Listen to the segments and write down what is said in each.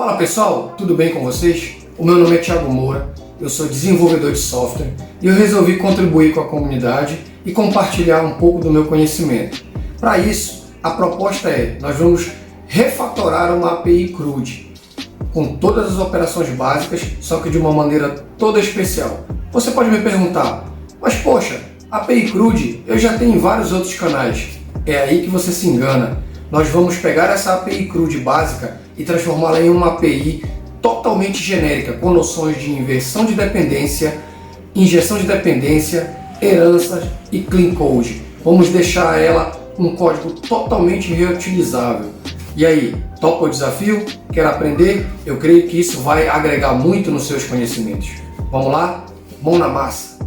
Fala pessoal, tudo bem com vocês? O meu nome é Thiago Moura, eu sou desenvolvedor de software e eu resolvi contribuir com a comunidade e compartilhar um pouco do meu conhecimento. Para isso, a proposta é, nós vamos refatorar uma API CRUD com todas as operações básicas, só que de uma maneira toda especial. Você pode me perguntar, mas poxa, API CRUD eu já tenho em vários outros canais. É aí que você se engana. Nós vamos pegar essa API CRUD básica e transformá-la em uma API totalmente genérica, com noções de inversão de dependência, injeção de dependência, heranças e clean code. Vamos deixar ela um código totalmente reutilizável. E aí, topa o desafio? Quer aprender? Eu creio que isso vai agregar muito nos seus conhecimentos. Vamos lá? Mão na massa!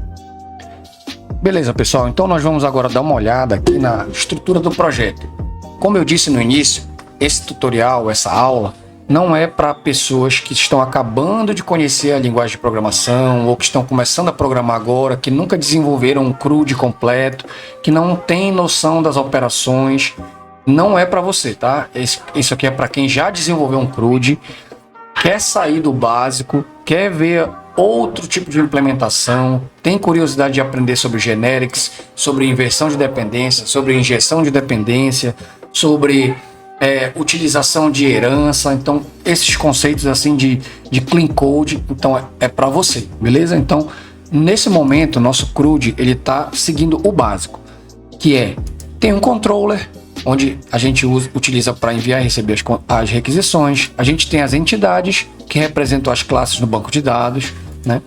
Beleza, pessoal, então nós vamos agora dar uma olhada aqui na estrutura do projeto. Como eu disse no início, esse tutorial, essa aula, não é para pessoas que estão acabando de conhecer a linguagem de programação ou que estão começando a programar agora, que nunca desenvolveram um CRUD completo, que não tem noção das operações. Não é para você, tá? Isso aqui é para quem já desenvolveu um CRUD, quer sair do básico, quer ver outro tipo de implementação, tem curiosidade de aprender sobre generics, sobre inversão de dependência, sobre injeção de dependência, sobre utilização de herança. Então esses conceitos assim de clean code, então é para você, beleza? Então nesse momento nosso CRUD ele está seguindo o básico, que tem um controller onde a gente utiliza para enviar e receber as requisições. A gente tem as entidades que representam as classes no banco de dados, né?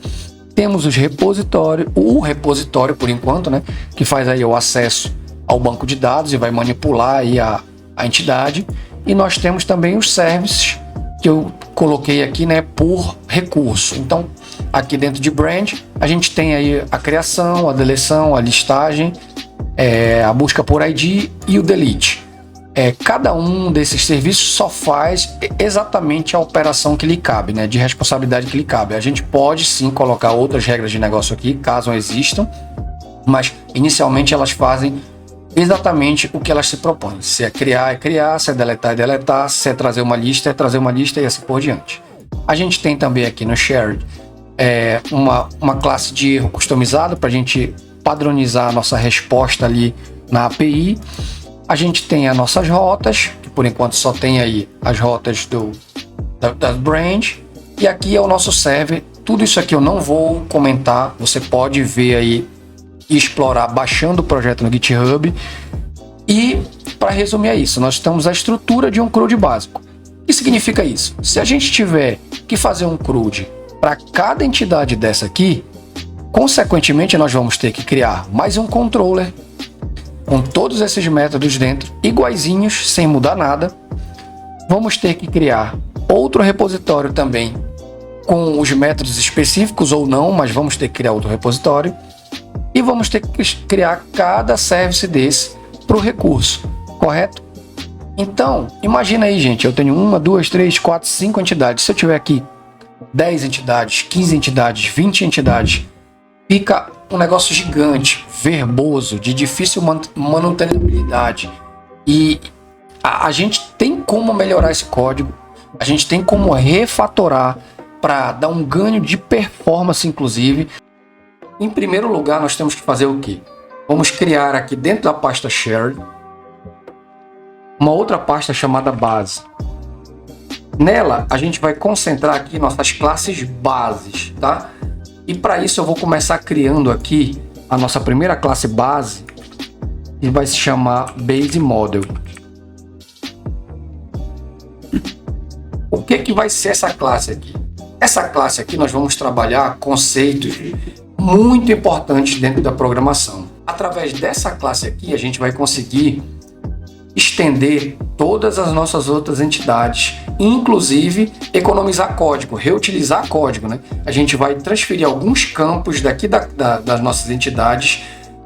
Temos os repositórios, o repositório por enquanto, né, que faz aí o acesso ao banco de dados e vai manipular aí a entidade. E nós temos também os services que eu coloquei aqui, né, por recurso. Então aqui dentro de brand a gente tem aí a criação, a deleção, a listagem, a busca por ID e o delete. Cada um desses serviços só faz exatamente a operação que lhe cabe, né, de responsabilidade que lhe cabe. A gente pode sim colocar outras regras de negócio aqui, caso existam, mas inicialmente elas fazem exatamente o que elas se propõem. Se é criar, se é deletar, se é trazer uma lista, e assim por diante. A gente tem também aqui no Shared uma classe de erro customizado para a gente padronizar a nossa resposta ali na API. A gente tem as nossas rotas, que por enquanto só tem aí as rotas das brand. E aqui é o nosso server. Tudo isso aqui eu não vou comentar, você pode ver aí e explorar baixando o projeto no GitHub. E para resumir é isso, nós temos a estrutura de um CRUD básico. O que significa isso? Se a gente tiver que fazer um CRUD para cada entidade dessa aqui, consequentemente nós vamos ter que criar mais um controller com todos esses métodos dentro, iguaizinhos, sem mudar nada. Vamos ter que criar outro repositório também com os métodos específicos ou não, mas vamos ter que criar outro repositório. E vamos ter que criar cada service desse para o recurso, correto? Então, imagina aí, gente, eu tenho 1, 2, 3, 4, 5 entidades. Se eu tiver aqui 10 entidades, 15 entidades, 20 entidades, fica um negócio gigante, verboso, de difícil manutenibilidade. E a gente tem como melhorar esse código, a gente tem como refatorar para dar um ganho de performance, inclusive. Em primeiro lugar, nós temos que fazer o quê? Vamos criar aqui dentro da pasta Shared uma outra pasta chamada base. Nela, a gente vai concentrar aqui nossas classes bases, tá? E para isso eu vou começar criando aqui a nossa primeira classe base, que vai se chamar Base Model. O que vai ser essa classe aqui? Essa classe aqui nós vamos trabalhar conceitos muito importantes dentro da programação. Através dessa classe aqui a gente vai conseguir estender todas as nossas outras entidades, inclusive economizar código, reutilizar código, né? A gente vai transferir alguns campos daqui das nossas entidades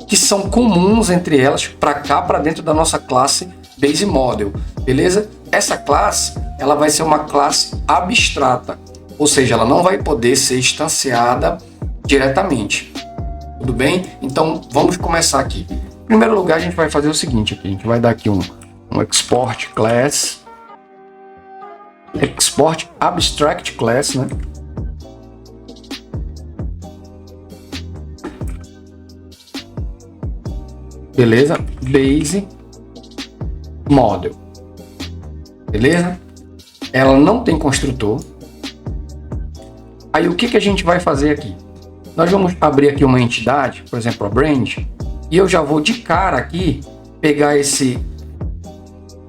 que são comuns entre elas para cá, para dentro da nossa classe Base Model, beleza? Essa classe ela vai ser uma classe abstrata, ou seja, ela não vai poder ser instanciada diretamente. Tudo bem? Então vamos começar aqui. Em primeiro lugar, a gente vai fazer o seguinte aqui, a gente vai dar aqui um export class Export Abstract Class, né? Beleza? Base Model. Beleza? Ela não tem construtor. Aí o que a gente vai fazer aqui? Nós vamos abrir aqui uma entidade, por exemplo, a Brand, e eu já vou de cara aqui pegar esse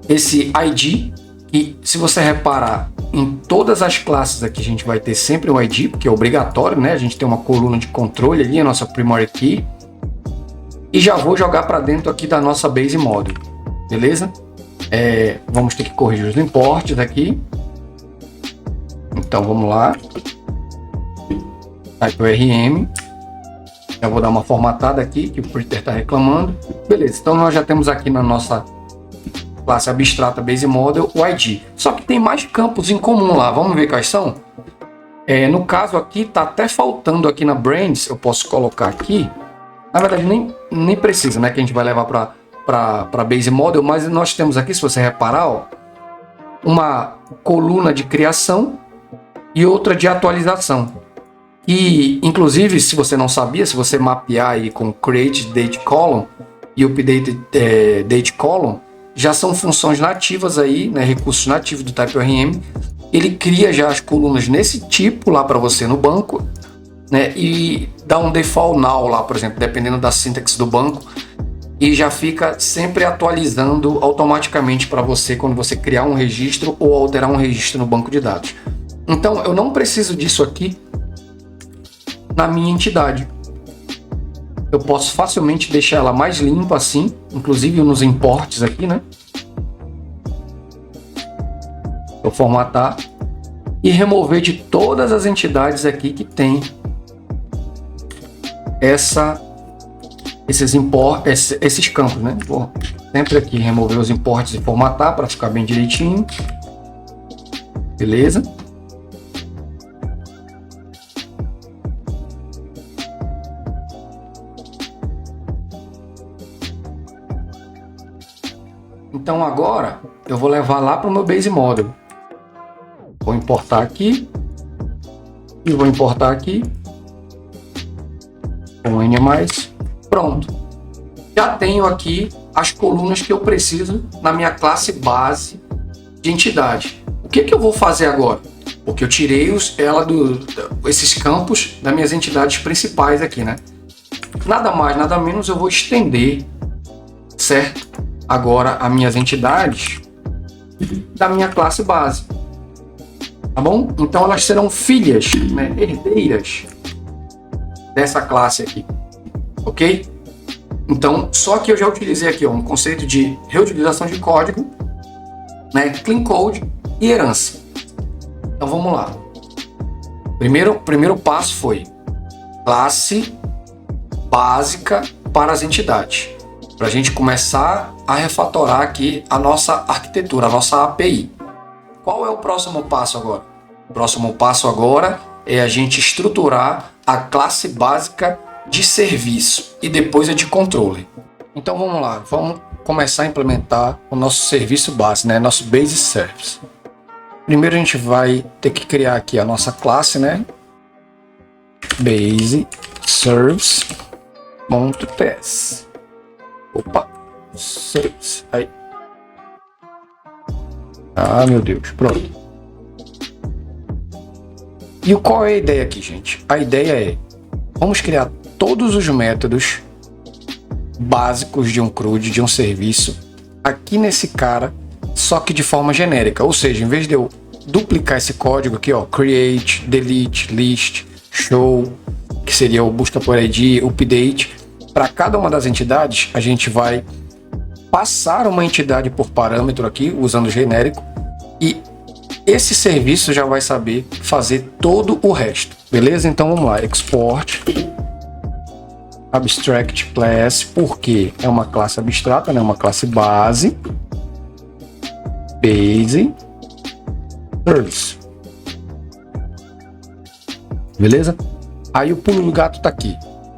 ID, e se você reparar, em todas as classes aqui a gente vai ter sempre o ID, porque é obrigatório, né? A gente tem uma coluna de controle ali, a nossa primary key, e já vou jogar para dentro aqui da nossa base model, beleza? Vamos ter que corrigir os imports aqui. Então vamos lá. TypeORM. Já vou dar uma formatada aqui, que o printer está reclamando. Beleza, então nós já temos aqui na nossa classe abstrata Base Model o ID. Só que tem mais campos em comum lá. Vamos ver quais são? No caso aqui, está até faltando aqui na Brands. Eu posso colocar aqui. Na verdade, nem precisa, né? Que a gente vai levar para Base Model. Mas nós temos aqui, se você reparar, ó, uma coluna de criação e outra de atualização. E, inclusive, se você não sabia, se você mapear aí com Create Date Column e Update Date Column, já são funções nativas aí, né, recursos nativos do TypeORM. Ele cria já as colunas nesse tipo lá para você no banco, né, e dá um default now lá, por exemplo, dependendo da sintaxe do banco, e já fica sempre atualizando automaticamente para você quando você criar um registro ou alterar um registro no banco de dados. Então, eu não preciso disso aqui na minha entidade. Eu posso facilmente deixar ela mais limpa assim, inclusive nos imports aqui, né? Vou formatar e remover de todas as entidades aqui que tem esses campos, né? Vou sempre aqui remover os imports e formatar para ficar bem direitinho. Beleza? Então agora eu vou levar lá para o meu Base Model. Vou importar aqui e vou importar aqui com N+. Pronto. Já tenho aqui as colunas que eu preciso na minha classe base de entidade. O que eu vou fazer agora? Porque eu tirei esses campos das minhas entidades principais aqui, né? Nada mais, nada menos, eu vou estender, certo? Agora as minhas entidades da minha classe base, tá bom? Então elas serão filhas, né, herdeiras dessa classe aqui, ok? Então só que eu já utilizei aqui, ó, um conceito de reutilização de código, né, clean code e herança. Então vamos lá. Primeiro passo foi classe básica para as entidades, para a gente começar a refatorar aqui a nossa arquitetura, a nossa API. Qual é o próximo passo agora? O próximo passo agora é a gente estruturar a classe básica de serviço e depois a de controle. Então vamos lá, vamos começar a implementar o nosso serviço base, né? Nosso Base Service. Primeiro a gente vai ter que criar aqui a nossa classe, né? Base Service.ts. Opa, Service. Aí. Ah, meu Deus, pronto. E qual é a ideia aqui, gente? A ideia é, vamos criar todos os métodos básicos de um CRUD, de um serviço, aqui nesse cara, só que de forma genérica. Ou seja, em vez de eu duplicar esse código aqui, ó, create, delete, list, show, que seria o busca por ID, update, para cada uma das entidades, a gente vai passar uma entidade por parâmetro aqui, usando o genérico, e esse serviço já vai saber fazer todo o resto, beleza? Então vamos lá, export abstract class, porque é uma classe abstrata, né? Uma classe base, base service, beleza? Aí o pulo do gato tá aqui.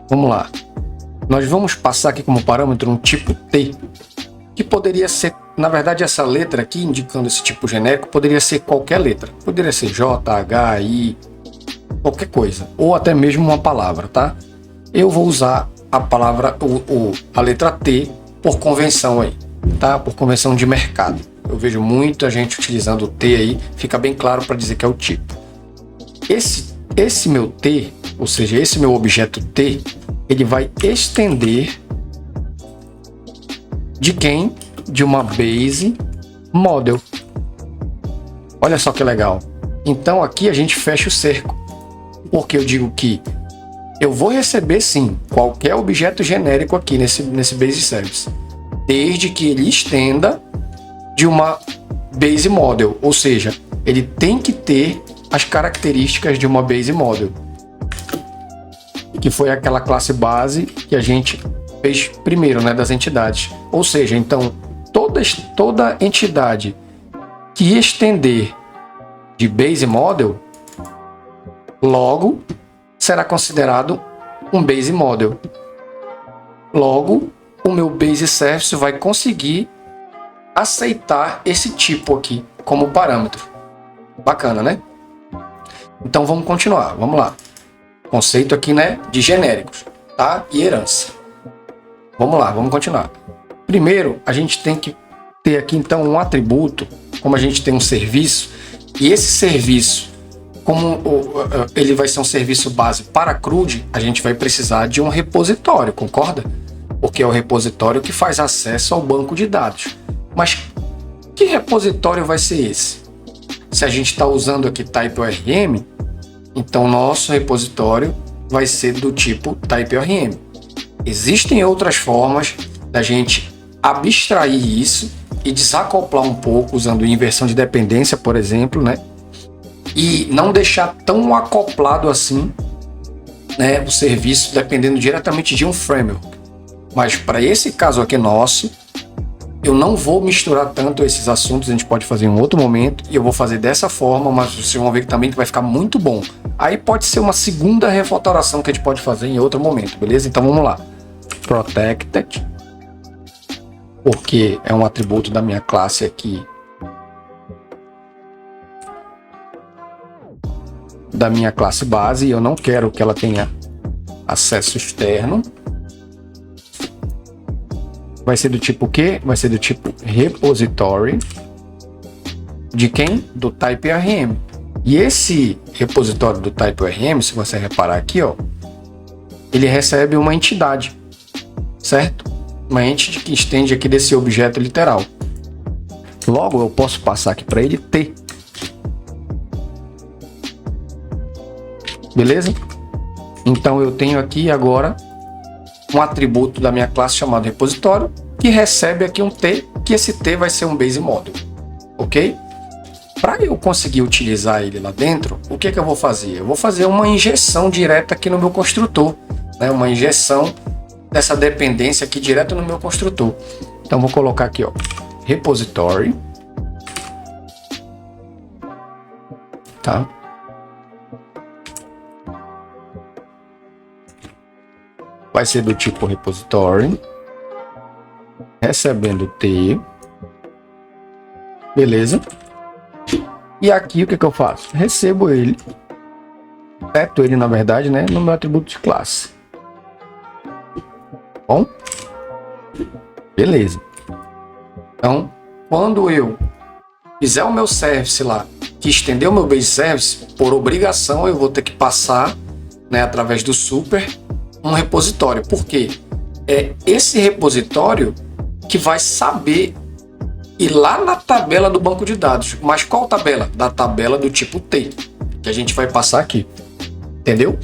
Vamos lá, nós vamos passar aqui como parâmetro um tipo T, que poderia ser, na verdade, essa letra aqui, indicando esse tipo genérico, poderia ser qualquer letra. Poderia ser J, H, I, qualquer coisa. Ou até mesmo uma palavra, tá? Eu vou usar a palavra, a letra T por convenção aí, tá? Por convenção de mercado. Eu vejo muita gente utilizando o T aí, fica bem claro para dizer que é o tipo. Esse meu T, ou seja, esse meu objeto T, ele vai estender de quem? De uma base model. Olha só que legal. Então aqui a gente fecha o cerco, porque eu digo que eu vou receber sim qualquer objeto genérico aqui nesse base service, desde que ele estenda de uma base model, ou seja, ele tem que ter as características de uma base model, que foi aquela classe base que a gente fez primeiro, né, das entidades. Ou seja, então toda entidade que estender de base model, logo será considerado um base model. Logo, o meu base service vai conseguir aceitar esse tipo aqui como parâmetro. Bacana, né? Então vamos continuar, vamos lá. Conceito aqui, né, de genéricos, tá? E herança. Vamos lá, vamos continuar. Primeiro, a gente tem que ter aqui então um atributo, como a gente tem um serviço, e esse serviço, como ele vai ser um serviço base para CRUD, a gente vai precisar de um repositório, concorda? Porque é o repositório que faz acesso ao banco de dados. Mas que repositório vai ser esse? Se a gente está usando aqui TypeORM, então nosso repositório vai ser do tipo TypeORM. Existem outras formas da gente abstrair isso e desacoplar um pouco usando inversão de dependência, por exemplo, né? E não deixar tão acoplado assim, né, o serviço dependendo diretamente de um framework. Mas para esse caso aqui nosso, eu não vou misturar tanto esses assuntos, a gente pode fazer em um outro momento, e eu vou fazer dessa forma, mas vocês vão ver também que vai ficar muito bom. Aí pode ser uma segunda refatoração que a gente pode fazer em outro momento, beleza? Então vamos lá. Protected, porque é um atributo da minha classe aqui, da minha classe base, e eu não quero que ela tenha acesso externo. Vai ser do tipo o quê? Vai ser do tipo repository. De quem? Do TypeORM. E esse repositório do TypeORM, se você reparar aqui, ó, ele recebe uma entidade, certo? Uma entidade que estende aqui desse objeto literal. Logo, eu posso passar aqui para ele T. Beleza? Então eu tenho aqui agora um atributo da minha classe chamado repositório, que recebe aqui um T, que esse T vai ser um base model, ok? Para eu conseguir utilizar ele lá dentro, o que eu vou fazer? Eu vou fazer uma injeção direta aqui no meu construtor, né? Uma injeção dessa dependência aqui direto no meu construtor. Então vou colocar aqui, ó, repository, tá? Vai ser do tipo repository, recebendo T, beleza? E aqui o que eu faço? Recebo ele, seto ele na verdade, né, no meu atributo de classe. Bom, beleza. Então, quando eu fizer o meu service lá, que estender o meu base service, por obrigação eu vou ter que passar, né, através do super, um repositório. Por quê? É esse repositório que vai saber ir lá na tabela do banco de dados. Mas qual tabela? Da tabela do tipo T, que a gente vai passar aqui. Entendeu?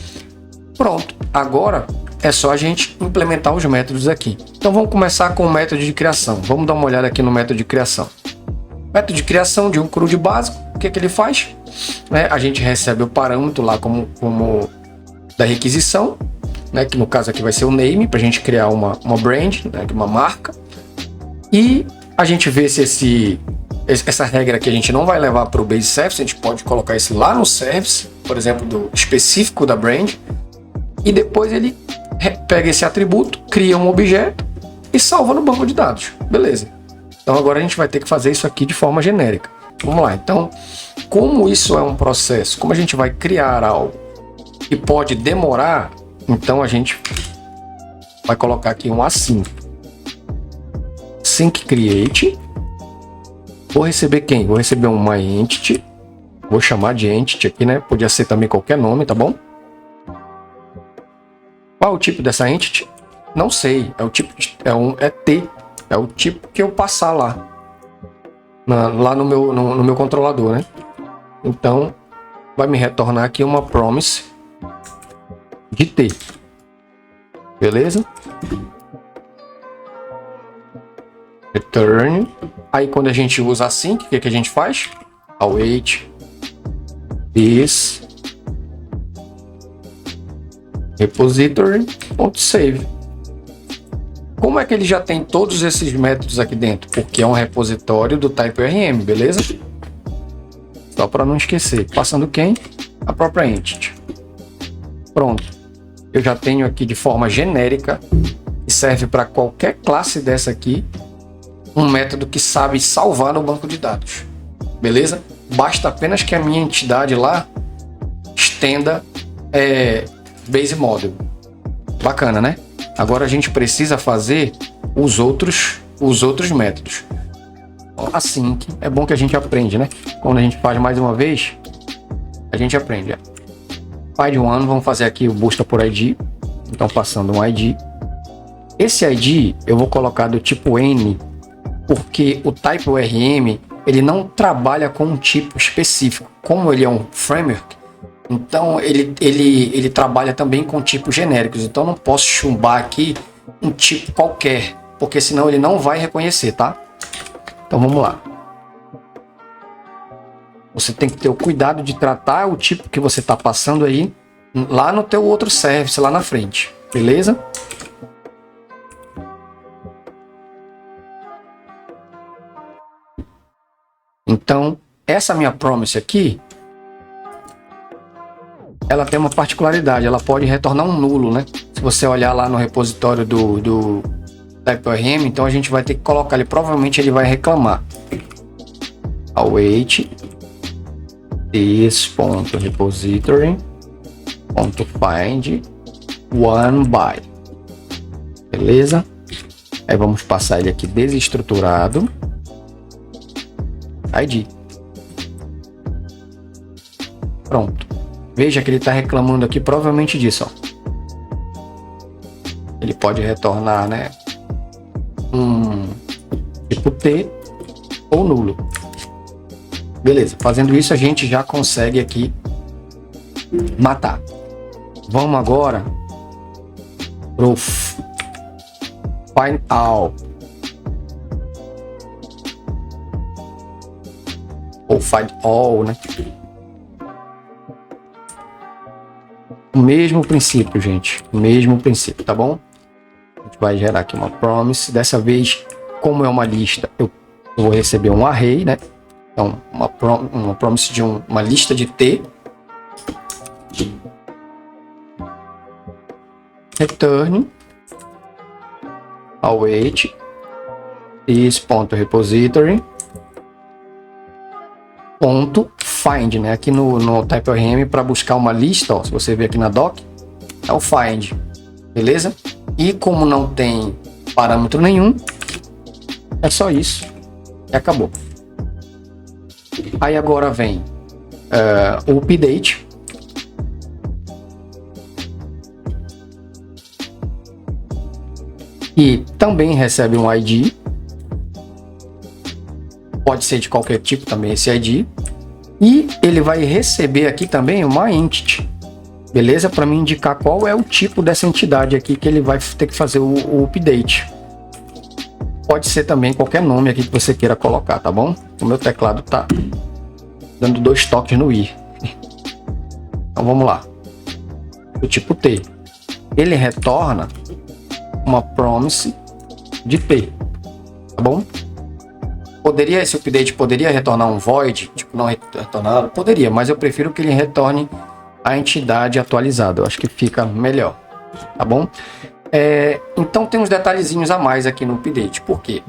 Pronto. Agora é só a gente implementar os métodos aqui. Então vamos começar com o método de criação. Vamos dar uma olhada aqui no método de criação. Método de criação de um CRUD básico. O que ele faz? A gente recebe o parâmetro lá como da requisição, né, que no caso aqui vai ser o name, para a gente criar uma brand, né, uma marca. E a gente vê se essa regra aqui a gente não vai levar para o base service, a gente pode colocar isso lá no service, por exemplo, do específico da brand, e depois ele pega esse atributo, cria um objeto e salva no banco de dados. Beleza. Então agora a gente vai ter que fazer isso aqui de forma genérica. Vamos lá, então, como isso é um processo, como a gente vai criar algo que pode demorar, então a gente vai colocar aqui um async. Sync create. Vou receber quem? Vou receber uma entity. Vou chamar de entity aqui, né? Podia ser também qualquer nome, tá bom? Qual é o tipo dessa entity? Não sei. É o tipo é T. É o tipo que eu passar lá. Lá no meu controlador, né? Então, vai me retornar aqui uma promise de T. Beleza? Return. Aí quando a gente usa assim, o que a gente faz? Await this repository.save. Como é que ele já tem todos esses métodos aqui dentro? Porque é um repositório do type ORM, beleza? Só para não esquecer. Passando quem? A própria entity. Pronto. Eu já tenho aqui de forma genérica, que serve para qualquer classe dessa aqui, um método que sabe salvar no banco de dados. Beleza? Basta apenas que a minha entidade lá estenda base model. Bacana, né? Agora a gente precisa fazer os outros métodos. Assim, é bom que a gente aprende, né? Quando a gente faz mais uma vez, a gente aprende. Find one, vamos fazer aqui o busca por ID. Então passando um ID. Esse ID eu vou colocar do tipo N, porque o type ORM ele não trabalha com um tipo específico. Como ele é um framework, então ele trabalha também com tipos genéricos. Então não posso chumbar aqui um tipo qualquer, porque senão ele não vai reconhecer, tá? Então vamos lá. Você tem que ter o cuidado de tratar o tipo que você está passando aí lá no teu outro service lá na frente, beleza? Então, essa minha promise aqui, ela tem uma particularidade, ela pode retornar um nulo, né? Se você olhar lá no repositório do type ORM, então a gente vai ter que colocar ele, provavelmente ele vai reclamar. Await this.repository.find one by. Beleza? Aí vamos passar ele aqui desestruturado. ID. Pronto. Veja que ele está reclamando aqui provavelmente disso, ó. Ele pode retornar, né, um tipo T ou nulo. Beleza. Fazendo isso a gente já consegue aqui matar. Vamos agora pro find all. Ou find all, né? O mesmo princípio, gente. O mesmo princípio, tá bom? A gente vai gerar aqui uma promise. Dessa vez, como é uma lista, eu vou receber um array, né? Então, uma promise de uma lista de T. Return await this.repository .find, né? Aqui no type ORM, para buscar uma lista, ó, se você ver aqui na doc, é o find, beleza? E como não tem parâmetro nenhum, é só isso e acabou. Aí agora vem o update. E também recebe um ID. Pode ser de qualquer tipo também esse ID. E ele vai receber aqui também uma entity. Beleza? Para me indicar qual é o tipo dessa entidade aqui que ele vai ter que fazer o update. Pode ser também qualquer nome aqui que você queira colocar, tá bom? O meu teclado tá dando 2 toques no i. Então vamos lá. O tipo T. Ele retorna uma promise de T. Tá bom? Esse update poderia retornar um void, tipo não retornar, poderia, mas eu prefiro que ele retorne a entidade atualizada. Eu acho que fica melhor, tá bom? Então tem uns detalhezinhos a mais aqui no update. Por quê?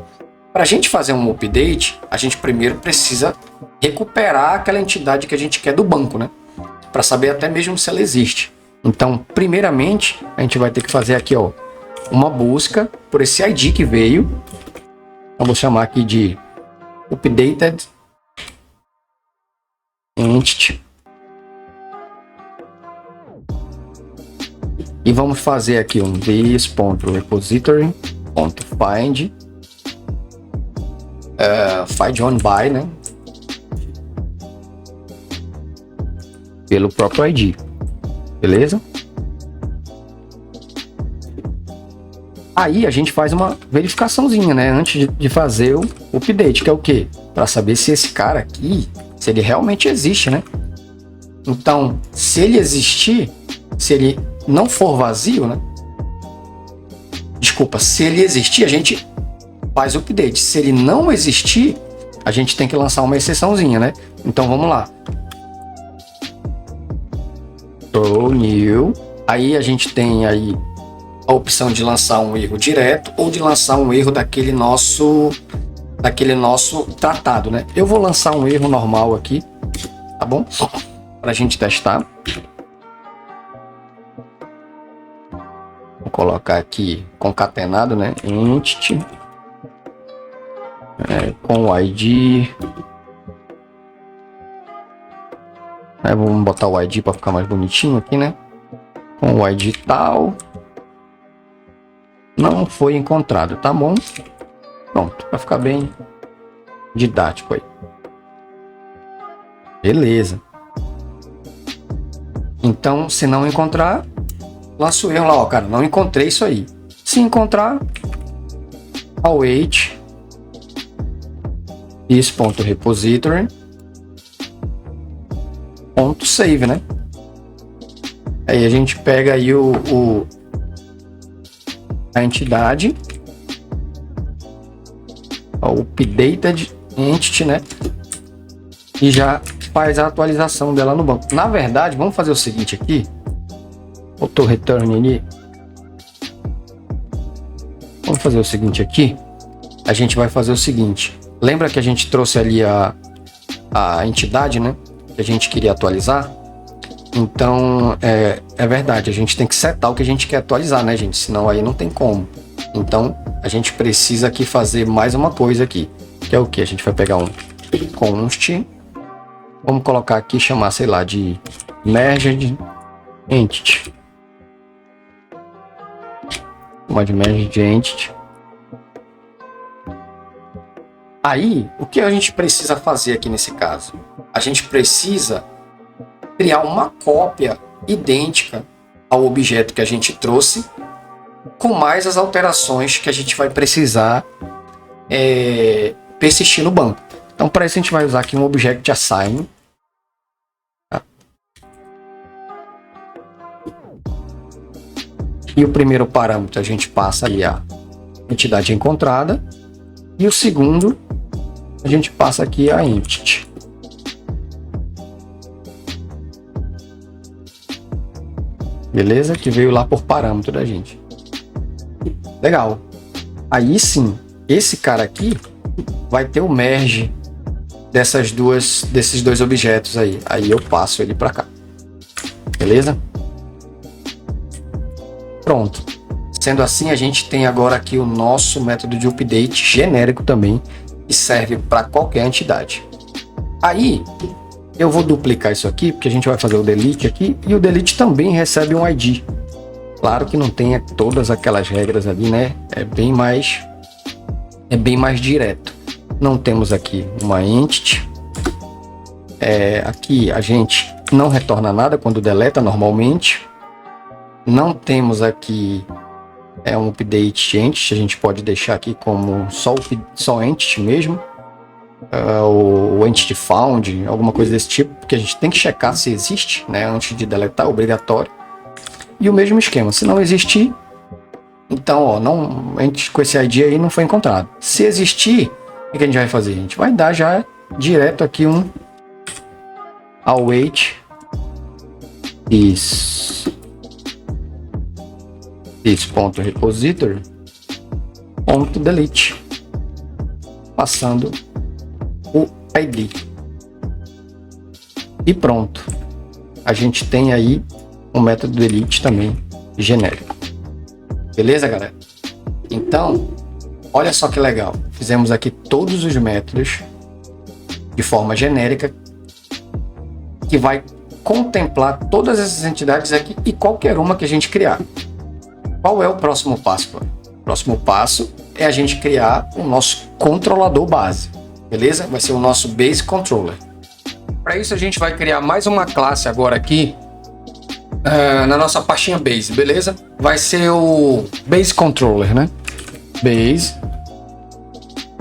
Para a gente fazer um update, a gente primeiro precisa recuperar aquela entidade que a gente quer do banco, né? Para saber até mesmo se ela existe. Então, primeiramente, a gente vai ter que fazer aqui, ó, uma busca por esse ID que veio. Eu vou chamar aqui de updated entity. E vamos fazer aqui um this.repository.find find on by, né? Pelo próprio ID, beleza? Aí a gente faz uma verificaçãozinha, né? Antes de fazer o update, que é o quê? Para saber se esse cara aqui, se ele realmente existe, né? Então, se ele existir, se ele não for vazio, né? Desculpa, se ele existir, a gente faz o update. Se ele não existir, a gente tem que lançar uma exceçãozinha, né? Então vamos lá. Throw new. Aí a gente tem aí a opção de lançar um erro direto ou de lançar um erro daquele nosso tratado, né? Eu vou lançar um erro normal aqui, tá bom? Pra gente testar. Vou colocar aqui concatenado, né? Entity com o ID. Vamos botar o ID para ficar mais bonitinho aqui, né? Com o ID tal. Não foi encontrado, tá bom? Pronto, para ficar bem didático aí. Beleza. Então, se não encontrar, lança o erro lá, ó, cara, não encontrei isso aí. Se encontrar, await this.repository.save, né? Aí a gente pega aí a entidade, o updated entity, né? E já faz a atualização dela no banco. Na verdade, vamos fazer o seguinte aqui. Auto return ali. Vamos fazer o seguinte aqui. A gente vai fazer o seguinte. Lembra que a gente trouxe ali a entidade, né? Que a gente queria atualizar. Então, é verdade. A gente tem que setar o que a gente quer atualizar, né, gente? Senão aí não tem como. Então, a gente precisa aqui fazer mais uma coisa aqui. Que é o que? A gente vai pegar um const. Vamos colocar aqui, chamar, sei lá, de merged entity. Chamar de merged entity. Aí, o que a gente precisa fazer aqui nesse caso? A gente precisa criar uma cópia idêntica ao objeto que a gente trouxe, com mais as alterações que a gente vai precisar persistir no banco. Então, para isso a gente vai usar aqui um object assign. Tá? E o primeiro parâmetro a gente passa ali a entidade encontrada. E o segundo, a gente passa aqui a entity. Beleza? Que veio lá por parâmetro da gente. Legal. Aí sim, esse cara aqui vai ter o merge desses dois objetos aí. Aí eu passo ele para cá. Beleza? Pronto. Sendo assim, a gente tem agora aqui o nosso método de update genérico também, que serve para qualquer entidade. Aí, eu vou duplicar isso aqui, porque a gente vai fazer o delete aqui, e o delete também recebe um ID. Claro que não tem todas aquelas regras ali, né? É bem mais direto. Não temos aqui uma entity. Aqui a gente não retorna nada quando deleta normalmente. Não temos aqui um update entity, a gente pode deixar aqui como só entity mesmo. O entity found, alguma coisa desse tipo, porque a gente tem que checar se existe, né, antes de deletar, obrigatório. E o mesmo esquema, se não existir, então, ó, com esse ID aí não foi encontrado. Se existir, o que a gente vai fazer? A gente vai dar já direto aqui um await this.repository.delete. passando o ID. E pronto. A gente tem aí um método delete também genérico. Beleza, galera? Então, olha só que legal. Fizemos aqui todos os métodos de forma genérica que vai contemplar todas essas entidades aqui e qualquer uma que a gente criar. Qual é o próximo passo? O próximo passo é a gente criar o nosso controlador base. Beleza? Vai ser o nosso Base Controller. Para isso a gente vai criar mais uma classe agora aqui na nossa pastinha Base, beleza? Vai ser o Base Controller, né? Base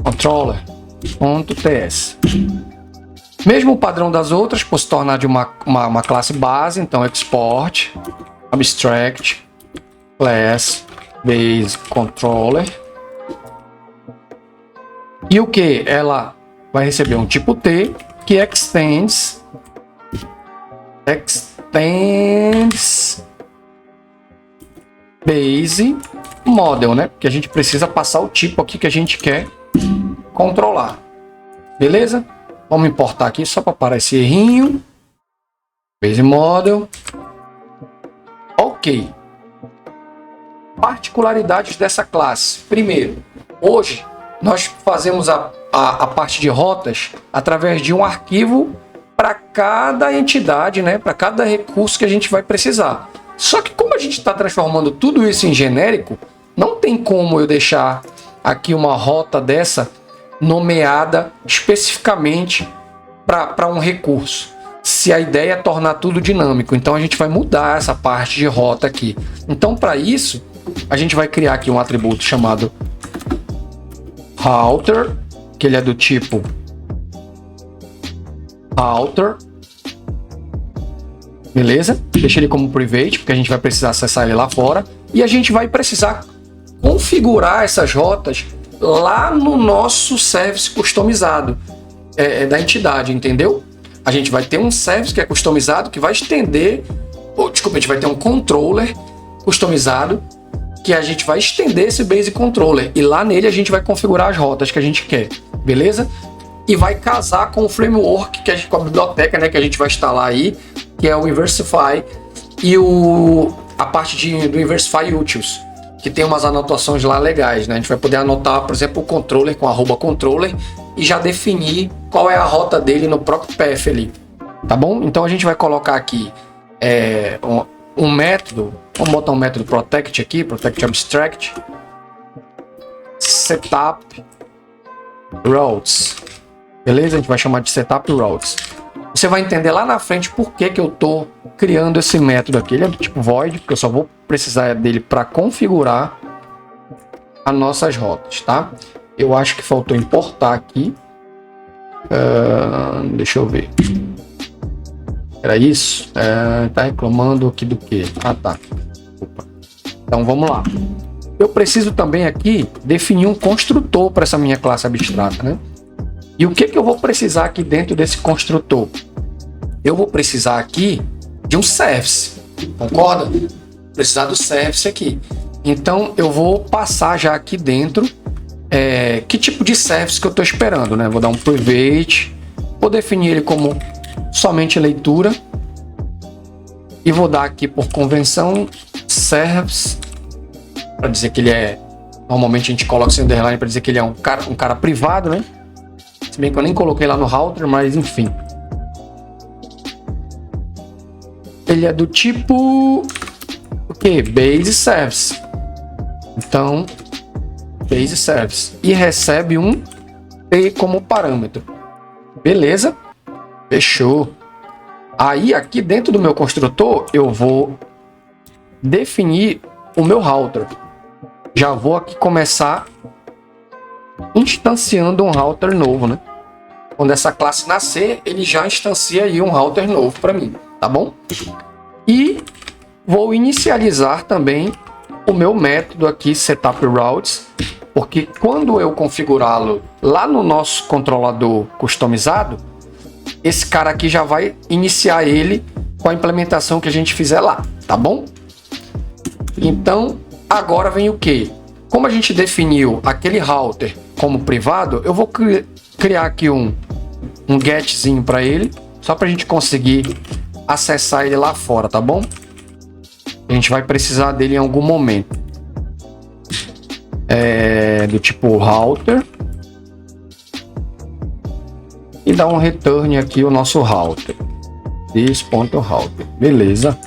Controller.ts. Mesmo o padrão das outras, por se tornar de uma classe base, então export abstract class Base Controller. E o que? Ela vai receber um tipo T que extends base model, né? Porque a gente precisa passar o tipo aqui que a gente quer controlar. Beleza? Vamos importar aqui só para parar esse errinho. Base model. Ok. Particularidades dessa classe. Primeiro, hoje nós fazemos a parte de rotas através de um arquivo para cada entidade, né? Para cada recurso que a gente vai precisar. Só que como a gente está transformando tudo isso em genérico, não tem como eu deixar aqui uma rota dessa nomeada especificamente para um recurso, se a ideia é tornar tudo dinâmico. Então a gente vai mudar essa parte de rota aqui. Então para isso a gente vai criar aqui um atributo chamado router, que ele é do tipo router. Beleza? Deixa ele como private, porque a gente vai precisar acessar ele lá fora. E a gente vai precisar configurar essas rotas lá no nosso service customizado da entidade, entendeu? A gente vai ter um service que é customizado, que vai estender... Desculpa, a gente vai ter um controller customizado, que a gente vai estender esse base controller. E lá nele a gente vai configurar as rotas que a gente quer. Beleza? E vai casar com o framework, com a biblioteca, né, que a gente vai instalar aí, que é o Inversify, e a parte do Inversify Utils, que tem umas anotações lá legais, né? A gente vai poder anotar, por exemplo, o controller com @controller e já definir qual é a rota dele no próprio path ali, tá bom? Então a gente vai colocar aqui um método, vamos botar um método protect aqui, protect abstract, setup routes, beleza? A gente vai chamar de setup routes. Você vai entender lá na frente por que eu estou criando esse método aqui. Ele é do tipo void, porque eu só vou precisar dele para configurar as nossas rotas, tá? Eu acho que faltou importar aqui. Deixa eu ver. Era isso? Tá reclamando aqui do que? Ah, tá. Opa. Então vamos lá. Eu preciso também aqui definir um construtor para essa minha classe abstrata, né? E o que eu vou precisar aqui dentro desse construtor? Eu vou precisar aqui de um service, concorda? Precisar do service aqui. Então eu vou passar já aqui dentro que tipo de service que eu estou esperando, né? Vou dar um private, vou definir ele como somente leitura e vou dar aqui por convenção service, para dizer que ele é, normalmente a gente coloca sem underline para dizer que ele é um cara privado, né? Se bem que eu nem coloquei lá no router, mas enfim. Ele é do tipo... o que? Base Service. Então, Base Service. E recebe um T como parâmetro. Beleza? Fechou. Aí, aqui dentro do meu construtor, eu vou definir o meu router. Já vou aqui começar instanciando um router novo, né? Quando essa classe nascer, ele já instancia aí um router novo para mim, tá bom? E vou inicializar também o meu método aqui setup routes, porque quando eu configurá-lo lá no nosso controlador customizado, esse cara aqui já vai iniciar ele com a implementação que a gente fizer lá, tá bom? Então, agora vem o que? como a gente definiu aquele router como privado, eu vou criar aqui um getzinho para ele, só para a gente conseguir acessar ele lá fora, tá bom? A gente vai precisar dele em algum momento. Do tipo router. E dar um return aqui o nosso router. This.router. Beleza.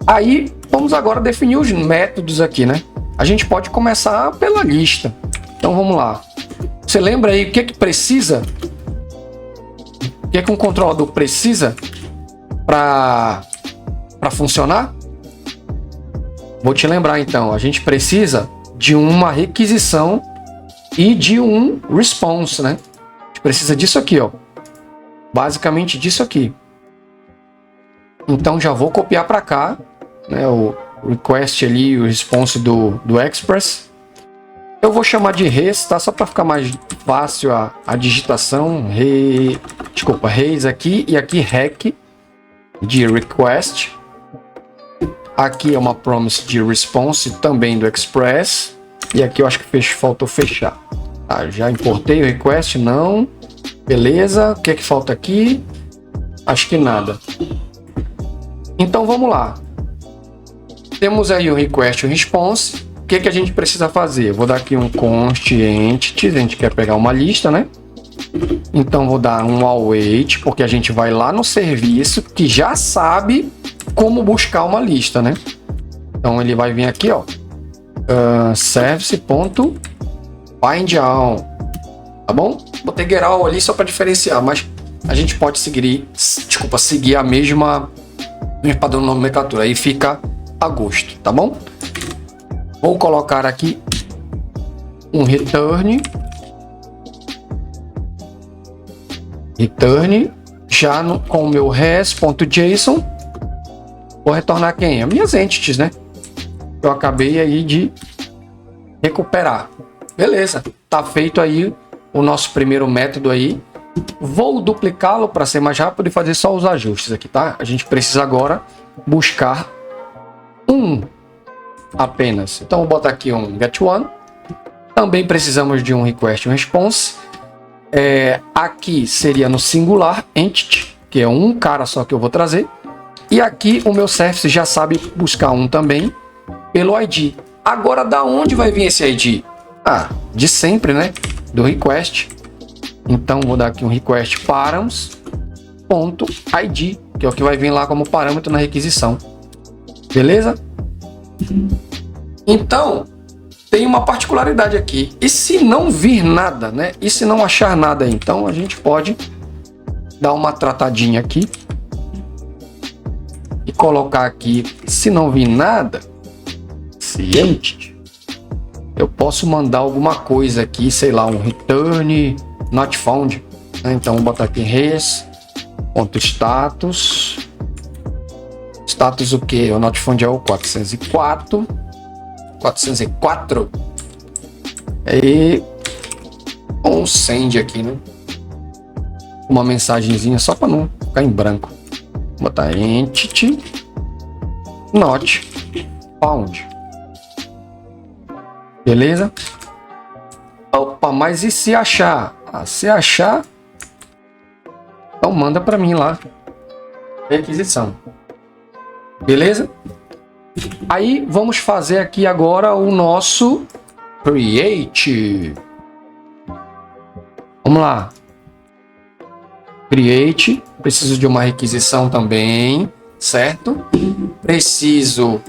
Aí, vamos agora definir os métodos aqui, né? A gente pode começar pela lista. Então, vamos lá. Você lembra aí o que precisa? O que um controlador precisa para funcionar? Vou te lembrar, então. A gente precisa de uma requisição e de um response, né? A gente precisa disso aqui, ó. Basicamente disso aqui. Então, já vou copiar para cá, né, o request ali, o response do Express. Eu vou chamar de res, tá? Só para ficar mais fácil a digitação. Res aqui e aqui rec de request. Aqui é uma promise de response também do Express. E aqui eu acho que faltou fechar. Tá, já importei o request, não. Beleza, o que é que falta aqui? Acho que nada. Então vamos lá. Temos aí o request e o response. O que a gente precisa fazer? Eu vou dar aqui um const entities. A gente quer pegar uma lista, né? Então vou dar um await, porque a gente vai lá no serviço que já sabe como buscar uma lista, né? Então ele vai vir aqui, ó. Service.findAll. Tá bom? Botei get all ali só para diferenciar, mas a gente pode seguir a mesma padrão de nomenclatura. Aí fica a gosto, tá bom? Vou colocar aqui um return já com o meu res.json. Vou retornar quem? As minhas entities, né? Eu acabei aí de recuperar. Beleza, tá feito aí o nosso primeiro método aí. Vou duplicá-lo para ser mais rápido e fazer só os ajustes aqui, tá? A gente precisa agora buscar um apenas. Então vou botar aqui um get1. Também precisamos de um request e um response. Aqui seria no singular entity, que é um cara só que eu vou trazer. E aqui o meu service já sabe buscar um também pelo ID. Agora, da onde vai vir esse ID? De sempre, né? Do request. Então vou dar aqui um request params.id, que é o que vai vir lá como parâmetro na requisição. Beleza? Então, tem uma particularidade aqui. E se não vir nada, né? E se não achar nada, então a gente pode dar uma tratadinha aqui e colocar aqui, se não vir nada, eu posso mandar alguma coisa aqui, sei lá, um return not found, né? Então vou botar aqui res.status. Status o que? O not found é o 404. E um send aqui, né? Uma mensagenzinha só para não ficar em branco. Vou botar entity not found. Beleza? Opa, mas e se achar? Se achar, então manda para mim lá. Requisição. Beleza? Aí vamos fazer aqui agora o nosso create. Vamos lá. Create. Preciso de uma requisição também, certo? Preciso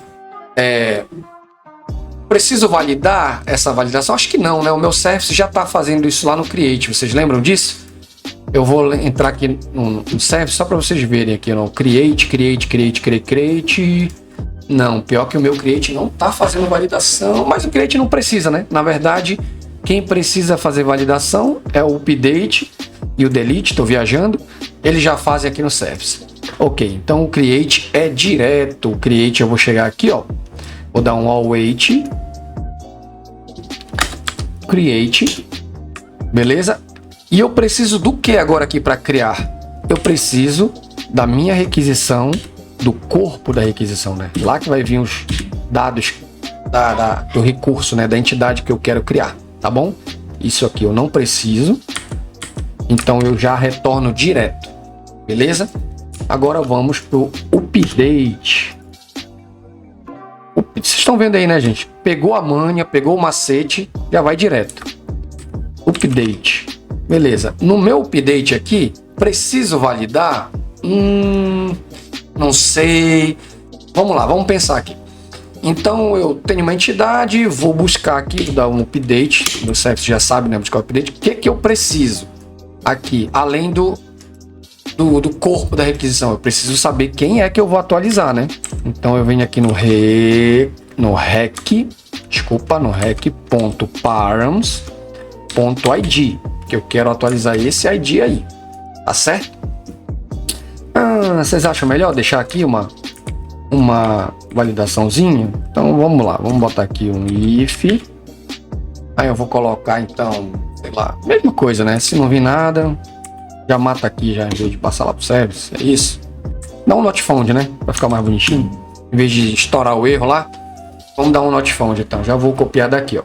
validar essa validação? Acho que não, né? O meu service já está fazendo isso lá no create. Vocês lembram disso? Eu vou entrar aqui no service só para vocês verem aqui, no create. Não, pior que o meu create não está fazendo validação, mas o create não precisa, né? Na verdade, quem precisa fazer validação é o update e o delete. Estou viajando. Eles já fazem aqui no service. Ok, então o create é direto. O create eu vou chegar aqui, ó. Vou dar um await. Create. Beleza? E eu preciso do que agora aqui para criar? Eu preciso da minha requisição, do corpo da requisição, né? Lá que vai vir os dados do recurso, né, da entidade que eu quero criar, tá bom? Isso aqui eu não preciso, então eu já retorno direto, beleza? Agora vamos pro update. Vocês estão vendo aí, né, gente? Pegou a manha, pegou o macete, já vai direto. Update. Beleza. No meu update aqui, preciso validar? Não sei. Vamos lá, vamos pensar aqui. Então eu tenho uma entidade, vou buscar aqui, vou dar um update. O CEPS já sabe, né? Buscar o update. O que eu preciso aqui, além do corpo da requisição? Eu preciso saber quem é que eu vou atualizar, né? Então eu venho aqui no rec.params.id, que eu quero atualizar esse ID aí, tá certo? Vocês acham melhor deixar aqui uma validaçãozinha? Então vamos lá, vamos botar aqui um if. Aí eu vou colocar então, sei lá, mesma coisa, né? Se não vir nada, já mata aqui já, em vez de passar lá pro service, é isso. Dá um not found, né? Pra ficar mais bonitinho. Em vez de estourar o erro lá, vamos dar um not found então. Já vou copiar daqui, ó.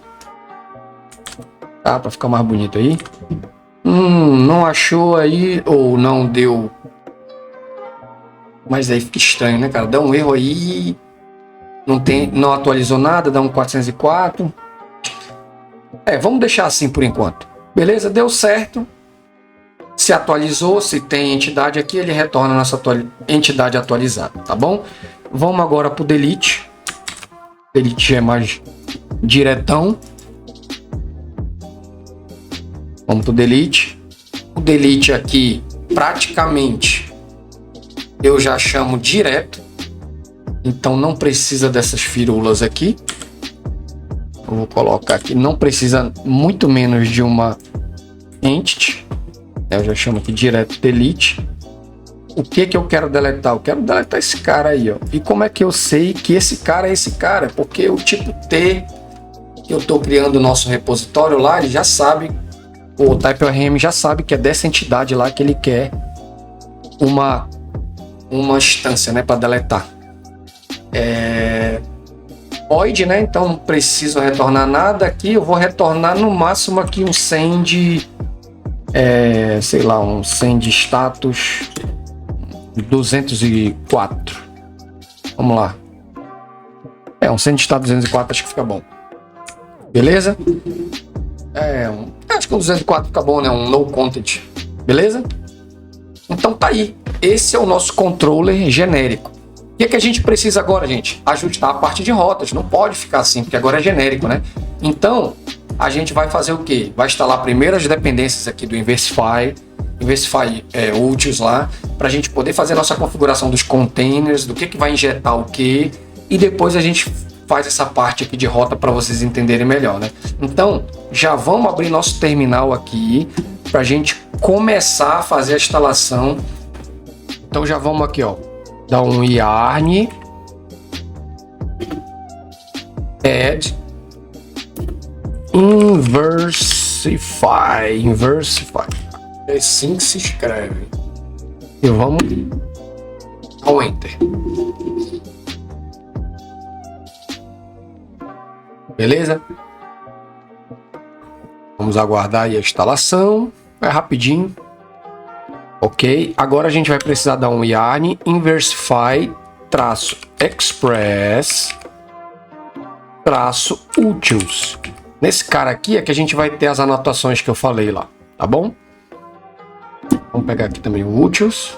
Tá? Pra ficar mais bonito aí. Não achou aí, ou não deu. Mas aí fica estranho, né, cara? Dá um erro aí. Não atualizou nada, dá um 404. Vamos deixar assim por enquanto. Beleza? Deu certo. Se atualizou, se tem entidade aqui, ele retorna a nossa entidade atualizada, tá bom? Vamos agora para o delete. Delete é mais diretão. Vamos para o delete. O delete aqui, praticamente, eu já chamo direto. Então não precisa dessas firulas aqui. Eu vou colocar aqui, não precisa muito menos de uma entity. Eu já chamo aqui direto delete. O que eu quero deletar? Eu quero deletar esse cara aí, ó. E como é que eu sei que esse cara é esse cara? Porque o tipo T que eu estou criando o nosso repositório lá, ele já sabe, o TypeORM já sabe que é dessa entidade lá que ele quer uma instância, né, para deletar. Void, né? Então não preciso retornar nada aqui. Eu vou retornar no máximo aqui um send. Sei lá, um send status 204. Vamos lá. Um send status 204 acho que fica bom. Beleza? Acho que um 204 fica bom, né? Um no content. Beleza? Então tá aí. Esse é o nosso controller genérico. O que a gente precisa agora, gente? Ajustar a parte de rotas. Não pode ficar assim, porque agora é genérico, né? Então, a gente vai fazer o quê? Vai instalar primeiro as dependências aqui do Inversify Utils lá, para a gente poder fazer a nossa configuração dos containers, do que vai injetar o que, e depois a gente faz essa parte aqui de rota para vocês entenderem melhor, né? Então, já vamos abrir nosso terminal aqui, para a gente começar a fazer a instalação. Então já vamos aqui, ó, dar um yarn add Inversify. É assim que se escreve. E vamos ao Enter. Beleza? Vamos aguardar aí a instalação. É rapidinho. Ok. Agora a gente vai precisar dar um yarn Inversify-express-utils. Nesse cara aqui é que a gente vai ter as anotações que eu falei lá, tá bom? Vamos pegar aqui também o utils.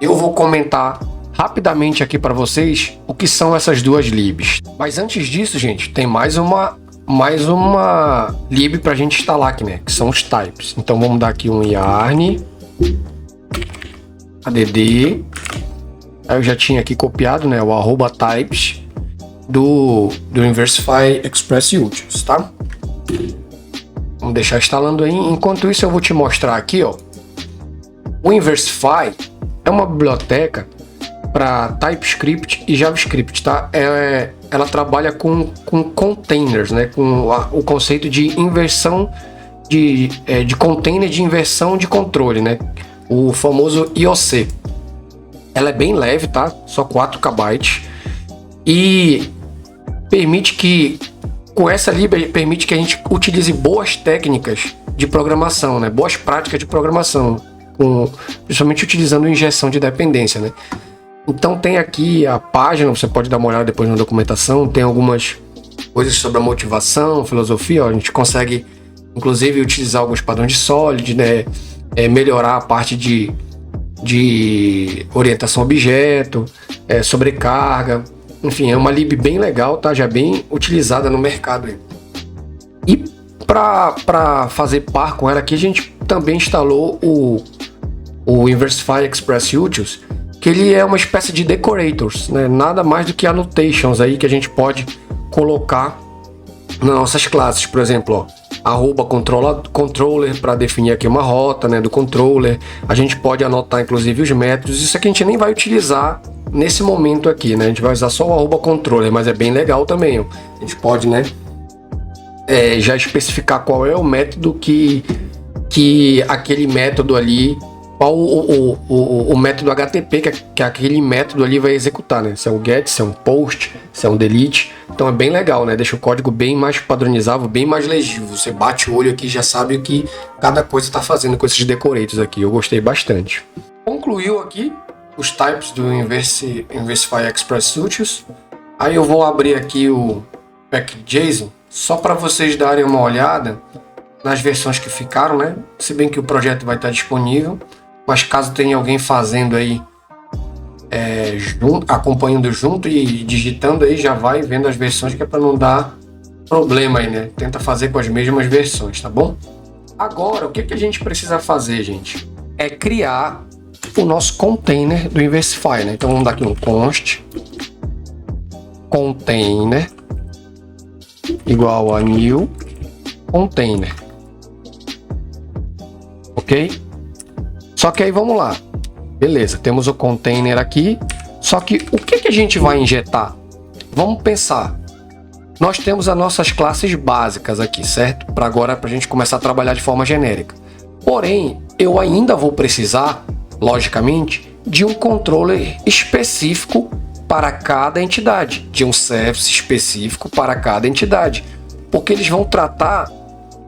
Eu vou comentar rapidamente aqui para vocês o que são essas duas libs. Mas antes disso, gente, tem mais uma lib para a gente instalar aqui, né? Que são os types. Então vamos dar aqui um yarn add. Aí eu já tinha aqui copiado, né, o @types do Inversify Express Utils, tá? Vamos deixar instalando aí. Enquanto isso eu vou te mostrar aqui, ó. O Inversify é uma biblioteca para TypeScript e JavaScript, tá? Ela trabalha com containers, né? Com o conceito de inversão de container de inversão de controle, né? O famoso IOC. Ela é bem leve, tá? Só 4 KB. E permite que, com essa lib, permite que a gente utilize boas técnicas de programação, né? Boas práticas de programação, principalmente utilizando injeção de dependência, né? Então tem aqui a página, você pode dar uma olhada depois na documentação, tem algumas coisas sobre a motivação, filosofia, ó, a gente consegue inclusive utilizar alguns padrões de Solid, né? Melhorar a parte de orientação a objeto, sobrecarga, enfim, é uma lib bem legal, tá? Já bem utilizada no mercado aí. E para fazer par com ela aqui, a gente também instalou o Inversify Express Utils, que ele é uma espécie de decorators, né? Nada mais do que annotations aí que a gente pode colocar nas nossas classes, por exemplo, ó, controller para definir aqui uma rota, né, do controller. A gente pode anotar inclusive os métodos. Isso aqui a gente nem vai utilizar nesse momento aqui, né? A gente vai usar só o @controller, mas é bem legal também, ó. A gente pode, né, já especificar qual é o método que aquele método ali, qual o método HTTP que aquele método ali vai executar, né? Se é um get, se é um post, se é um delete. Então é bem legal, né? Deixa o código bem mais padronizável, bem mais legível. Você bate o olho aqui e já sabe o que cada coisa está fazendo com esses decorators aqui. Eu gostei bastante. Concluiu aqui os types do Inversify Express Utils. Aí eu vou abrir aqui o pack.json só para vocês darem uma olhada nas versões que ficaram, né? Se bem que o projeto vai estar disponível, mas caso tenha alguém fazendo aí, acompanhando junto e digitando aí, já vai vendo as versões, que é para não dar problema aí, né? Tenta fazer com as mesmas versões, tá bom? Agora, o que a gente precisa fazer, gente? É criar o nosso container do Inversify, né? Então vamos dar aqui um const container igual a new container, ok? Só que aí vamos lá, beleza, temos o container aqui, só que o que a gente vai injetar? Vamos pensar, nós temos as nossas classes básicas aqui, certo? Para agora, para a gente começar a trabalhar de forma genérica. Porém, eu ainda vou precisar, logicamente, de um controller específico para cada entidade, de um service específico para cada entidade, porque eles vão tratar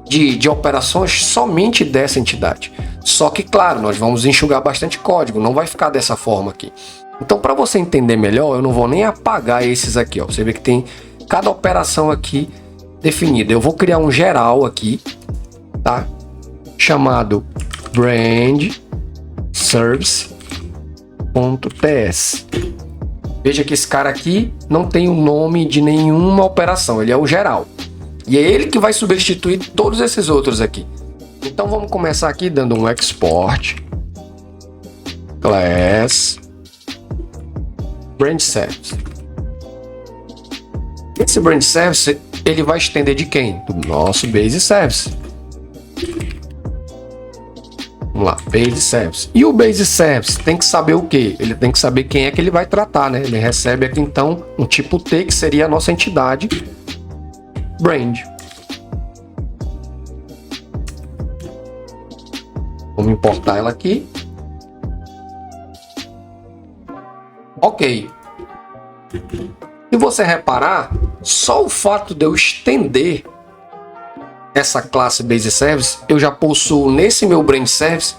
de operações somente dessa entidade. Só que, claro, nós vamos enxugar bastante código, não vai ficar dessa forma aqui. Então, para você entender melhor, eu não vou nem apagar esses aqui, ó. Você vê que tem cada operação aqui definida. Eu vou criar um geral aqui, tá? Chamado brand service.ts. Veja que esse cara aqui não tem o nome de nenhuma operação, ele é o geral. E é ele que vai substituir todos esses outros aqui. Então vamos começar aqui dando um export class brand service. Esse brand service ele vai estender de quem? Do nosso base service. Vamos lá, base service. E o base service tem que saber o quê? Ele tem que saber quem é que ele vai tratar, né? Ele recebe aqui então um tipo T, que seria a nossa entidade brand. Vamos importar ela aqui. Ok. Se você reparar, só o fato de eu estender essa classe Base Service, eu já possuo nesse meu Brand Service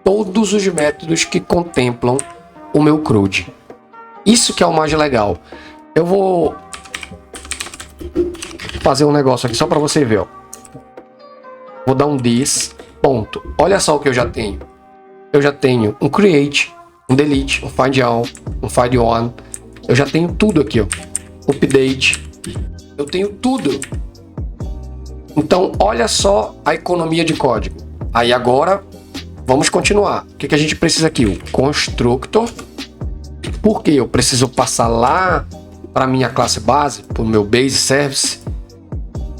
todos os métodos que contemplam o meu CRUD. Isso que é o mais legal. Eu vou fazer um negócio aqui só para você ver, ó. Vou dar um this, ponto. Olha só o que eu já tenho. Eu já tenho um create, um delete, um find all, um find on. Eu já tenho tudo aqui, ó. Update. Eu tenho tudo. Então, olha só a economia de código. Aí agora, vamos continuar. O que a gente precisa aqui? O constructor. Porque eu preciso passar lá para minha classe base, para o meu base service,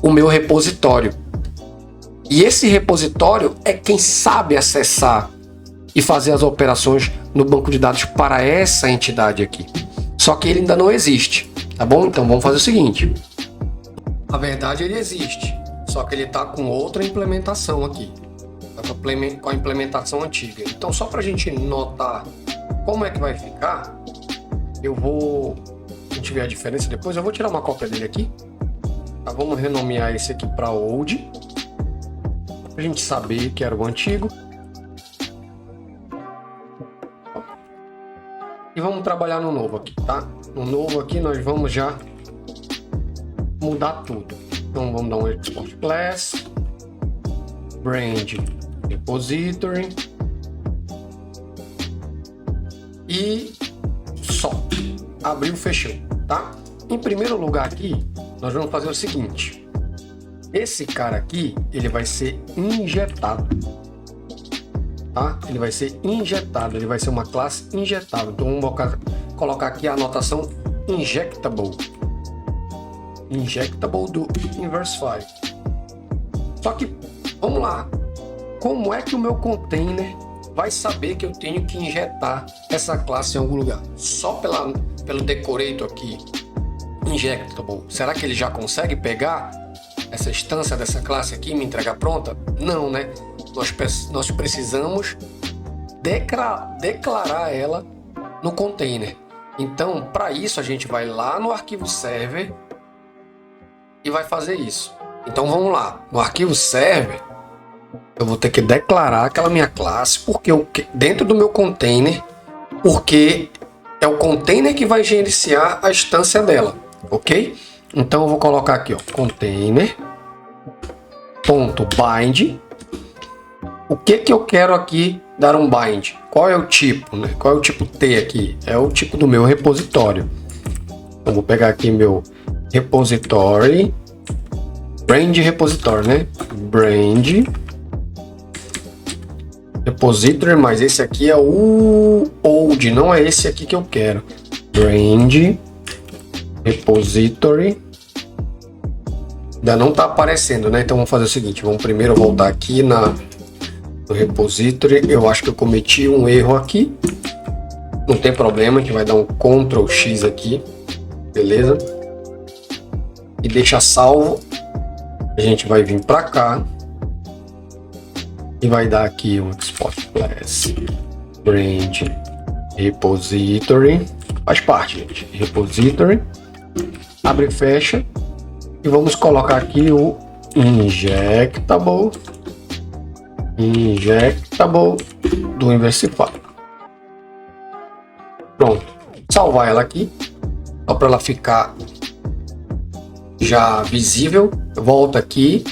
o meu repositório. E esse repositório é quem sabe acessar e fazer as operações no banco de dados para essa entidade aqui. Só que ele ainda não existe, tá bom? Então vamos fazer o seguinte. Na verdade ele existe, só que ele está com outra implementação aqui, com a implementação antiga. Então só para a gente notar como é que vai ficar, a gente vê a diferença depois. Eu vou tirar uma cópia dele aqui. Tá, vamos renomear esse aqui para old, pra gente saber que era o antigo. E vamos trabalhar no novo aqui, tá? No novo aqui nós vamos já mudar tudo. Então vamos dar um export class, brand repository e só. Abriu, fechou, tá? Em primeiro lugar aqui, nós vamos fazer o seguinte. Esse cara aqui, ele vai ser injetado. Tá? Ele vai ser injetado, ele vai ser uma classe injetável. Então vamos colocar aqui a anotação injectable. Injectable do Inversify. Só que, vamos lá. Como é que o meu container vai saber que eu tenho que injetar essa classe em algum lugar? Só pelo decorator aqui, injectable. Será que ele já consegue pegar essa instância dessa classe aqui e me entregar pronta? Não, né? Nós precisamos declarar ela no container. Então, para isso, a gente vai lá no arquivo server e vai fazer isso. Então, vamos lá. No arquivo server, eu vou ter que declarar aquela minha classe dentro do meu container, porque é o container que vai gerenciar a instância dela, ok? Então, eu vou colocar aqui, ó, container.bind. O que eu quero aqui dar um bind? Qual é o tipo, né? Qual é o tipo T aqui? É o tipo do meu repositório. Então, vou pegar aqui meu repository, brand repository, né? Brand repository, mas esse aqui é o old, não é esse aqui que eu quero. Brand repository. Ainda não está aparecendo, né? Então vamos fazer o seguinte, vamos primeiro voltar aqui no repository. Eu acho que eu cometi um erro aqui. Não tem problema, a gente vai dar um Ctrl X aqui, beleza? E deixa salvo. A gente vai vir para cá e vai dar aqui um export class brand repository. Faz parte, gente. Repository. Abre e fecha. E vamos colocar aqui o injectable do Inversify. Pronto. Salvar ela aqui, só para ela ficar já visível. Volta aqui.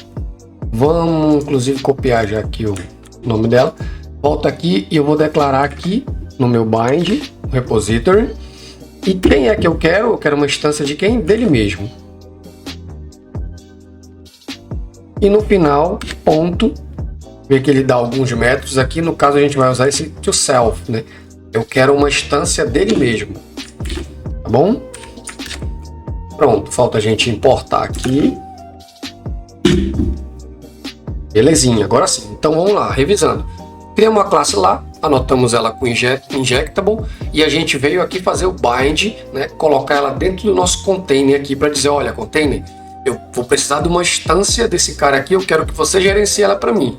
Vamos inclusive copiar já aqui o nome dela. Volta aqui e eu vou declarar aqui no meu bind repository. E quem é que eu quero? Eu quero uma instância de quem? Dele mesmo. E no final, ponto, vê que ele dá alguns métodos aqui. No caso, a gente vai usar esse to self, né? Eu quero uma instância dele mesmo, tá bom? Pronto, falta a gente importar aqui. Belezinha, agora sim. Então vamos lá, revisando. Criamos uma classe lá, anotamos ela com injectable e a gente veio aqui fazer o bind, né? Colocar ela dentro do nosso container aqui para dizer, olha, container, eu vou precisar de uma instância desse cara aqui, eu quero que você gerencie ela para mim,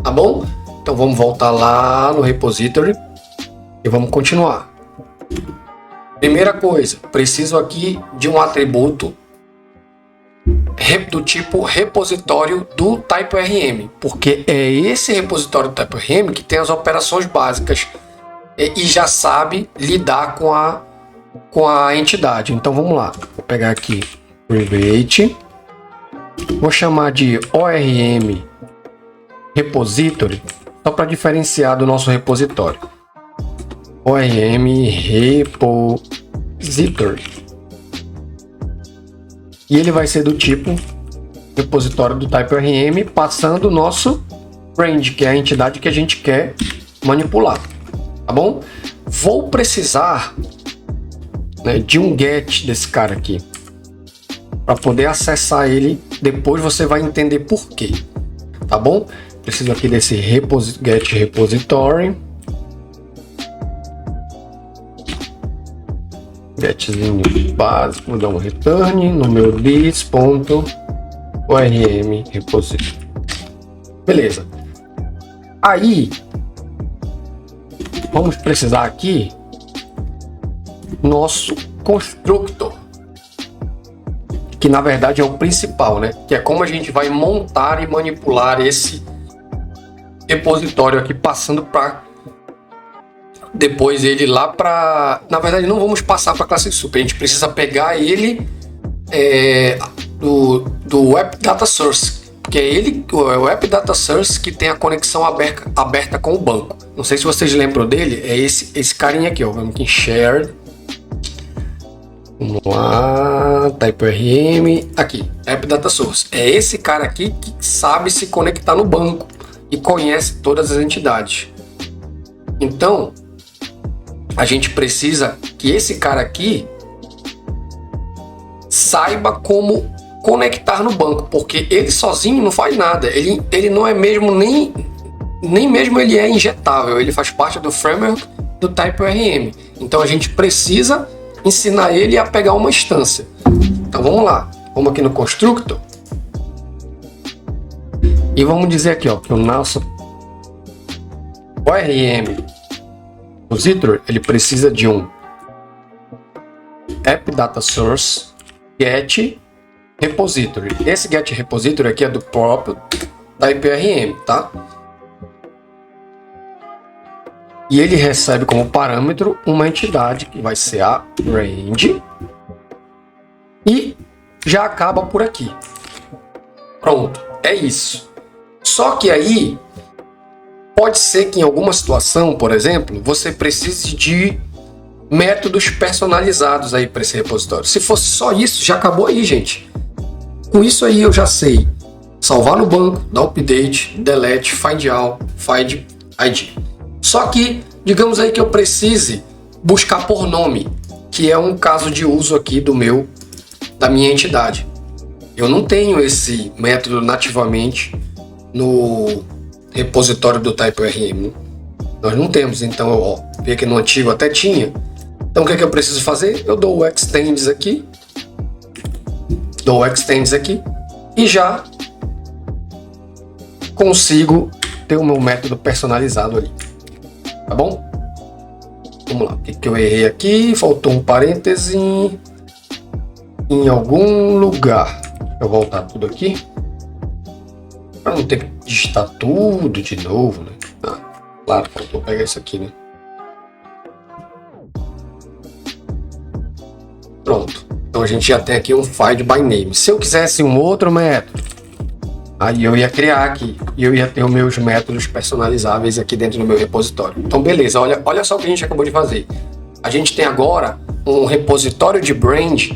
tá bom? Então vamos voltar lá no repository e vamos continuar. Primeira coisa, preciso aqui de um atributo do tipo repositório do TypeORM, porque é esse repositório do TypeORM que tem as operações básicas e já sabe lidar com a entidade. Então vamos lá, vou pegar aqui private, vou chamar de ORM repository, só para diferenciar do nosso repositório. ORM repository. E ele vai ser do tipo repositório do TypeORM, passando o nosso brand, que é a entidade que a gente quer manipular, tá bom? Vou precisar, né, de um get desse cara aqui para poder acessar ele. Depois você vai entender por quê, tá bom? Preciso aqui desse get repository. Getzinho básico, vou dar um return no meu this.orm repository. Beleza. Aí vamos precisar aqui nosso constructor, que na verdade é o principal, né? Que é como a gente vai montar e manipular esse repositório aqui, passando para depois ele lá para... Na verdade não vamos passar para a classe super, a gente precisa pegar ele do App Data Source, que é ele, o App Data Source, que tem a conexão aberta com o banco. Não sei se vocês lembram dele, é esse carinha aqui, ó. Vamos aqui em Shared. Vamos lá, TypeORM, aqui, App Data Source. É esse cara aqui que sabe se conectar no banco e conhece todas as entidades. Então, a gente precisa que esse cara aqui saiba como conectar no banco, porque ele sozinho não faz nada. Ele não é mesmo nem mesmo ele é injetável, ele faz parte do framework do TypeORM. Então a gente precisa ensinar ele a pegar uma instância. Então vamos lá, vamos aqui no constructor e vamos dizer aqui, ó, que o nosso ORM repository, ele precisa de um App Data Source get repository. Esse get repository aqui é do próprio TypeORM, tá? E ele recebe como parâmetro uma entidade que vai ser a range e já acaba por aqui. Pronto, é isso. Só que aí pode ser que em alguma situação, por exemplo, você precise de métodos personalizados aí para esse repositório. Se fosse só isso, já acabou aí, gente. Com isso aí eu já sei salvar no banco, dar update, delete, find all, find ID. Só que, digamos aí que eu precise buscar por nome, que é um caso de uso aqui da minha entidade. Eu não tenho esse método nativamente no repositório do TypeORM. Nós não temos, então, ó, vê que no antigo até tinha. Então o que é que eu preciso fazer? Eu dou o extends aqui, e já consigo ter o meu método personalizado ali. Tá bom? Vamos lá, o que eu errei aqui? Faltou um parêntese em algum lugar. Deixa eu voltar tudo aqui para não ter que digitar tudo de novo, né? Ah, claro, faltou pegar isso aqui, né? Pronto. Então a gente já tem aqui um find by name. Se eu quisesse um outro método, aí eu ia criar aqui e eu ia ter os meus métodos personalizáveis aqui dentro do meu repositório. Então beleza, olha só o que a gente acabou de fazer. A gente tem agora um repositório de brand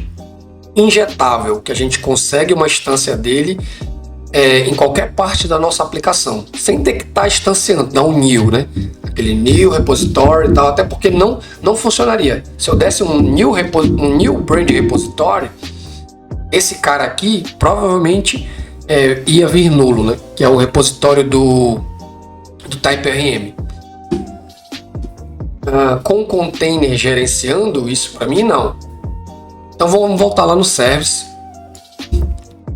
injetável, que a gente consegue uma instância dele em qualquer parte da nossa aplicação, sem ter que estar instanciando, dar um new, né? Aquele new repository e tal, até porque não funcionaria. Se eu desse um new brand repository, esse cara aqui provavelmente ia vir nulo, né? Que é o repositório do TypeORM. Com o container gerenciando isso para mim, não. Então vamos voltar lá no service.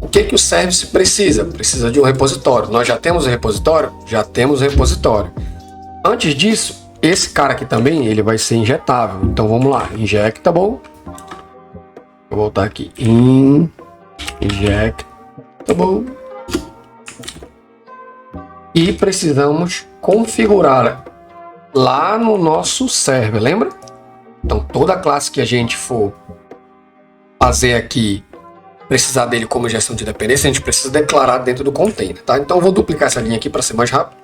O que o service precisa? Precisa de um repositório. Nós já temos o repositório? Já temos o repositório. Antes disso, esse cara aqui também ele vai ser injetável. Então vamos lá, injectable. Vou voltar aqui. Injectable. E precisamos configurar lá no nosso server, lembra? Então toda classe que a gente for fazer aqui, precisar dele como injeção de dependência, a gente precisa declarar dentro do container, tá? Então eu vou duplicar essa linha aqui para ser mais rápido.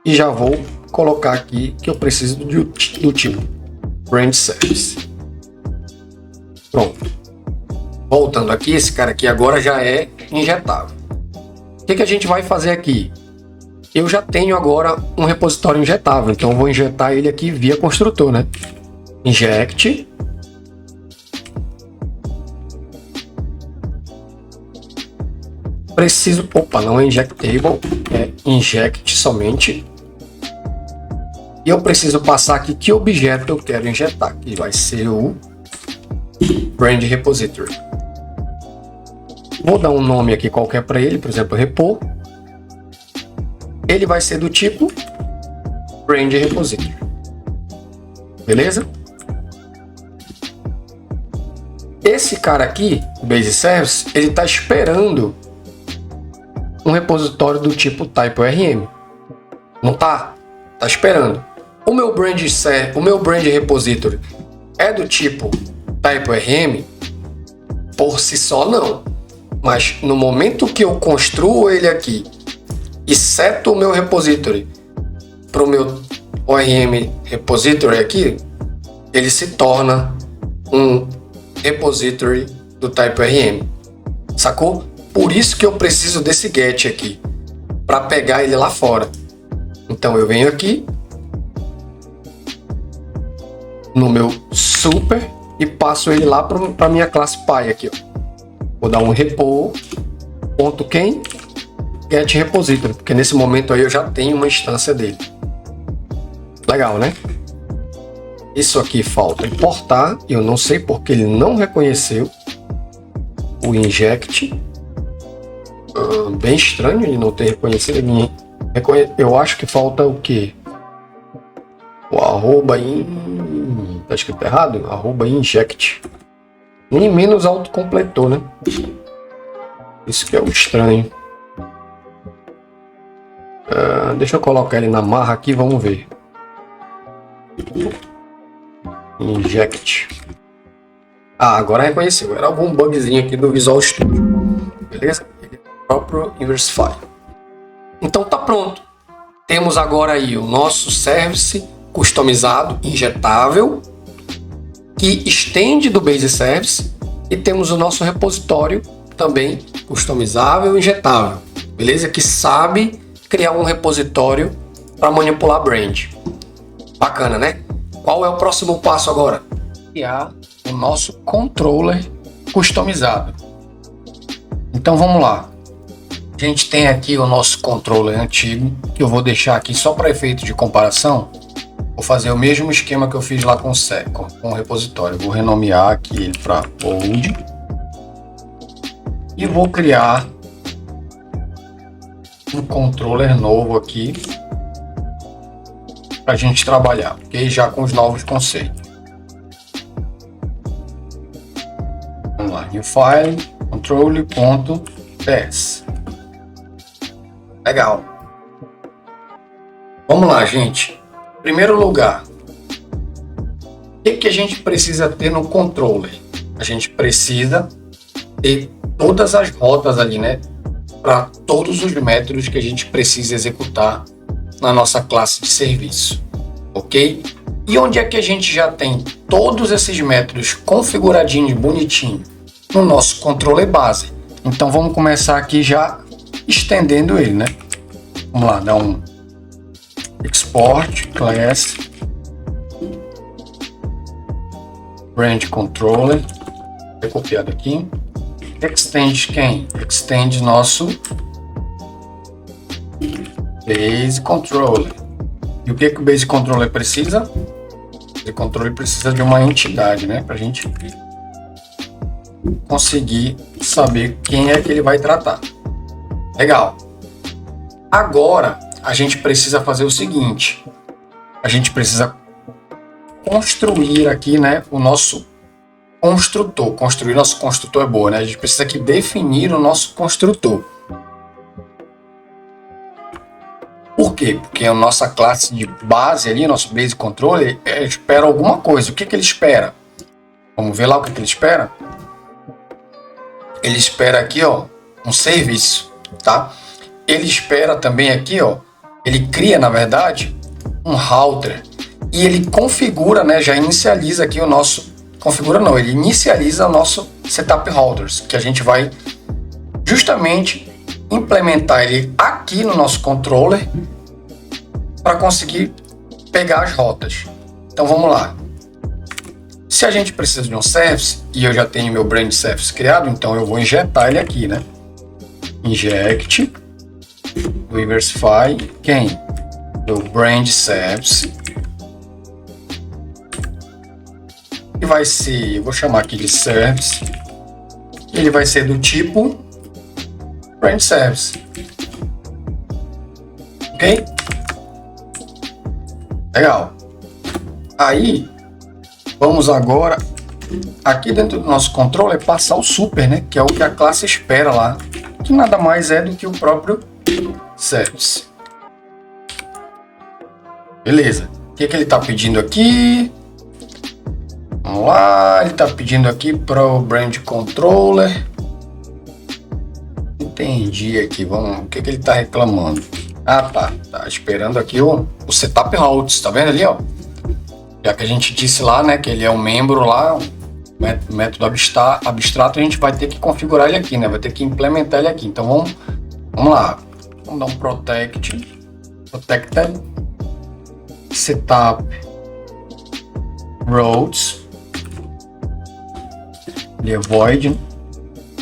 E já vou colocar aqui que eu preciso do tipo brand service. Pronto. Voltando aqui, esse cara aqui agora já é injetável. O que a gente vai fazer aqui? Eu já tenho agora um repositório injetável, então eu vou injetar ele aqui via construtor, né? Inject. Preciso... Opa, não é injectable, é inject somente. E eu preciso passar aqui que objeto eu quero injetar, que vai ser o brand repository. Vou dar um nome aqui qualquer para ele, por exemplo, repo. Ele vai ser do tipo brand repository. Beleza? esse cara aqui, o Base Service, ele está esperando um repositório do tipo type ORM. Não tá? Tá esperando. O meu brand repository é do tipo type ORM? Por si só não. Mas no momento que eu construo ele aqui e seto o meu repository para o meu ORM repository aqui, ele se torna um repository do type ORM. Sacou? Por isso que eu preciso desse get aqui, para pegar ele lá fora. Então eu venho aqui no meu super e passo ele lá para minha classe Py aqui, ó. Vou dar um repo.quem get repository, porque nesse momento aí eu já tenho uma instância dele. Legal, né? Isso aqui falta importar, eu não sei porque ele não reconheceu o inject. Bem estranho ele não ter reconhecido. Eu acho que falta o que? O arroba tá escrito errado? Arroba inject. Nem menos autocompletou, né? Isso que é o estranho. Deixa eu colocar ele na marra aqui, vamos ver. Inject. Agora reconheceu. Era algum bugzinho aqui do Visual Studio. Beleza? Ele é o próprio Inversify. Então tá pronto. Temos agora aí o nosso service customizado, injetável, que estende do Base Service, e temos o nosso repositório também customizável e injetável. Beleza? Que sabe criar um repositório para manipular brand. Bacana, né? Qual é o próximo passo agora? Criar o nosso controller customizado. Então vamos lá. A gente tem aqui o nosso controller antigo, que eu vou deixar aqui só para efeito de comparação. Vou fazer o mesmo esquema que eu fiz lá com o repositório. Vou renomear aqui ele para old e vou criar um controller novo aqui para a gente trabalhar, ok? Já com os novos conceitos. Vamos lá, new file, controle.ts. Legal. Vamos lá, gente. Em primeiro lugar, o que a gente precisa ter no controller? A gente precisa ter todas as rotas ali, né? Para todos os métodos que a gente precisa executar na nossa classe de serviço, ok? E onde é que a gente já tem todos esses métodos configuradinhos, bonitinho, no nosso controller base? Então vamos começar aqui já estendendo ele, né? Vamos lá, dar um export class brand controller, é copiado aqui. Extend quem? Extend nosso base controller. E o que o base controller precisa? O base controller precisa de uma entidade, né? Para a gente conseguir saber quem é que ele vai tratar. Legal. Agora a gente precisa fazer o seguinte: a gente precisa construir aqui, né, o nosso construtor. Construir nosso construtor é boa, né? A gente precisa aqui definir o nosso construtor. Por quê? Porque a nossa classe de base ali, nosso base controller, espera alguma coisa. O que ele espera? Vamos ver lá o que ele espera? Ele espera aqui, ó, um serviço, tá? Ele espera também aqui, ó, ele cria, na verdade, um router e ele configura, né, já inicializa aqui o nosso, configura não, ele inicializa o nosso setup routers, que a gente vai justamente implementar ele aqui no nosso controller para conseguir pegar as rotas. Então vamos lá. Se a gente precisa de um service e eu já tenho meu brand service criado, então eu vou injetar ele aqui, né? Inject do Inversify quem? Do brand service. E vai ser, eu vou chamar aqui de service. Ele vai ser do tipo brand service. Ok? Legal. Aí vamos agora aqui dentro do nosso controller passar o super, né? Que é o que a classe espera lá, que nada mais é do que o próprio service. Beleza. O que ele está pedindo aqui? Vamos lá, ele está pedindo aqui para o brand controller. Entendi aqui, vamos. O que ele está reclamando? Ah, tá esperando aqui o setup routes, tá vendo ali, ó? Já que a gente disse lá, né, que ele é um membro lá, método abstrato, a gente vai ter que configurar ele aqui, né? Vai ter que implementar ele aqui. Então vamos lá. Vamos dar um protected setup routes. Ele é void.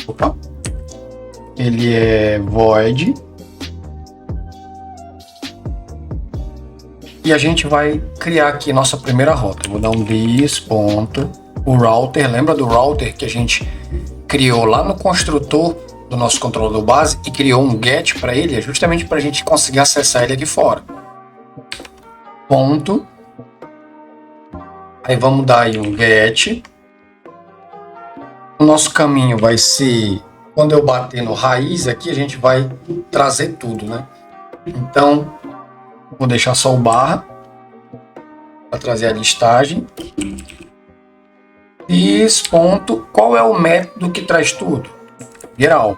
Opa. Ele é void. E a gente vai criar aqui nossa primeira rota. Vou dar um this ponto. O router, lembra do router que a gente criou lá no construtor do nosso controlador base e criou um get para ele, justamente para a gente conseguir acessar ele aqui fora. Ponto. Aí vamos dar aí um get. O nosso caminho vai ser, quando eu bater no raiz aqui, a gente vai trazer tudo, né? Então, vou deixar só o barra para trazer a listagem. This ponto, qual é o método que traz tudo? Geral.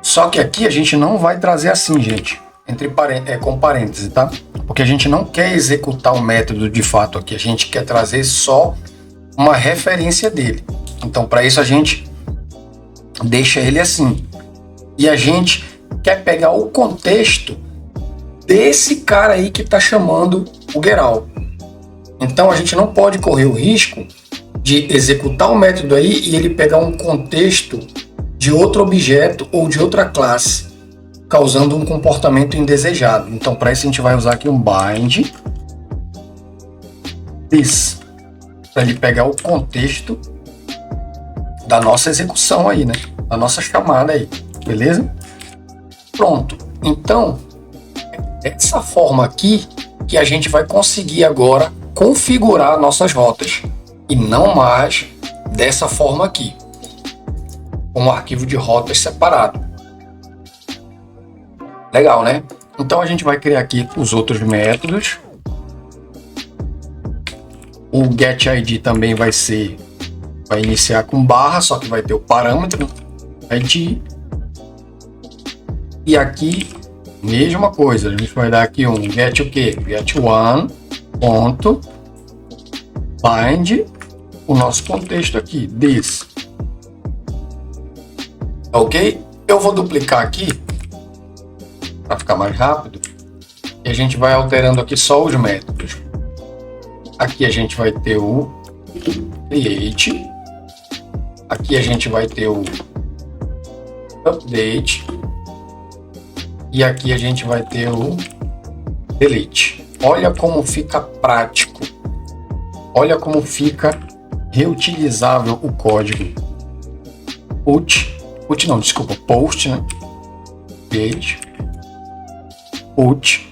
Só que aqui a gente não vai trazer assim, gente, com parênteses, tá? Porque a gente não quer executar o método de fato aqui, a gente quer trazer só uma referência dele. Então, para isso a gente deixa ele assim. E a gente quer pegar o contexto desse cara aí que está chamando o geral. Então, a gente não pode correr o risco de executar o método aí e ele pegar um contexto de outro objeto ou de outra classe, causando um comportamento indesejado. Então, para isso a gente vai usar aqui um bind this, para ele pegar o contexto da nossa execução aí, né? Da nossa chamada aí, beleza? Pronto. Então, dessa forma aqui que a gente vai conseguir agora configurar nossas rotas e não mais dessa forma aqui, com um arquivo de rotas separado. Legal, né? Então a gente vai criar aqui os outros métodos. O getID também vai iniciar com barra, só que vai ter o parâmetro ID. E aqui, mesma coisa, a gente vai dar aqui um get o quê? Get one ponto bind o nosso contexto aqui, this. Ok? Eu vou duplicar aqui para ficar mais rápido e a gente vai alterando aqui só os métodos. Aqui a gente vai ter o create, aqui a gente vai ter o update e aqui a gente vai ter o delete. Olha como fica prático, olha como fica reutilizável o código. Post, né? Create, put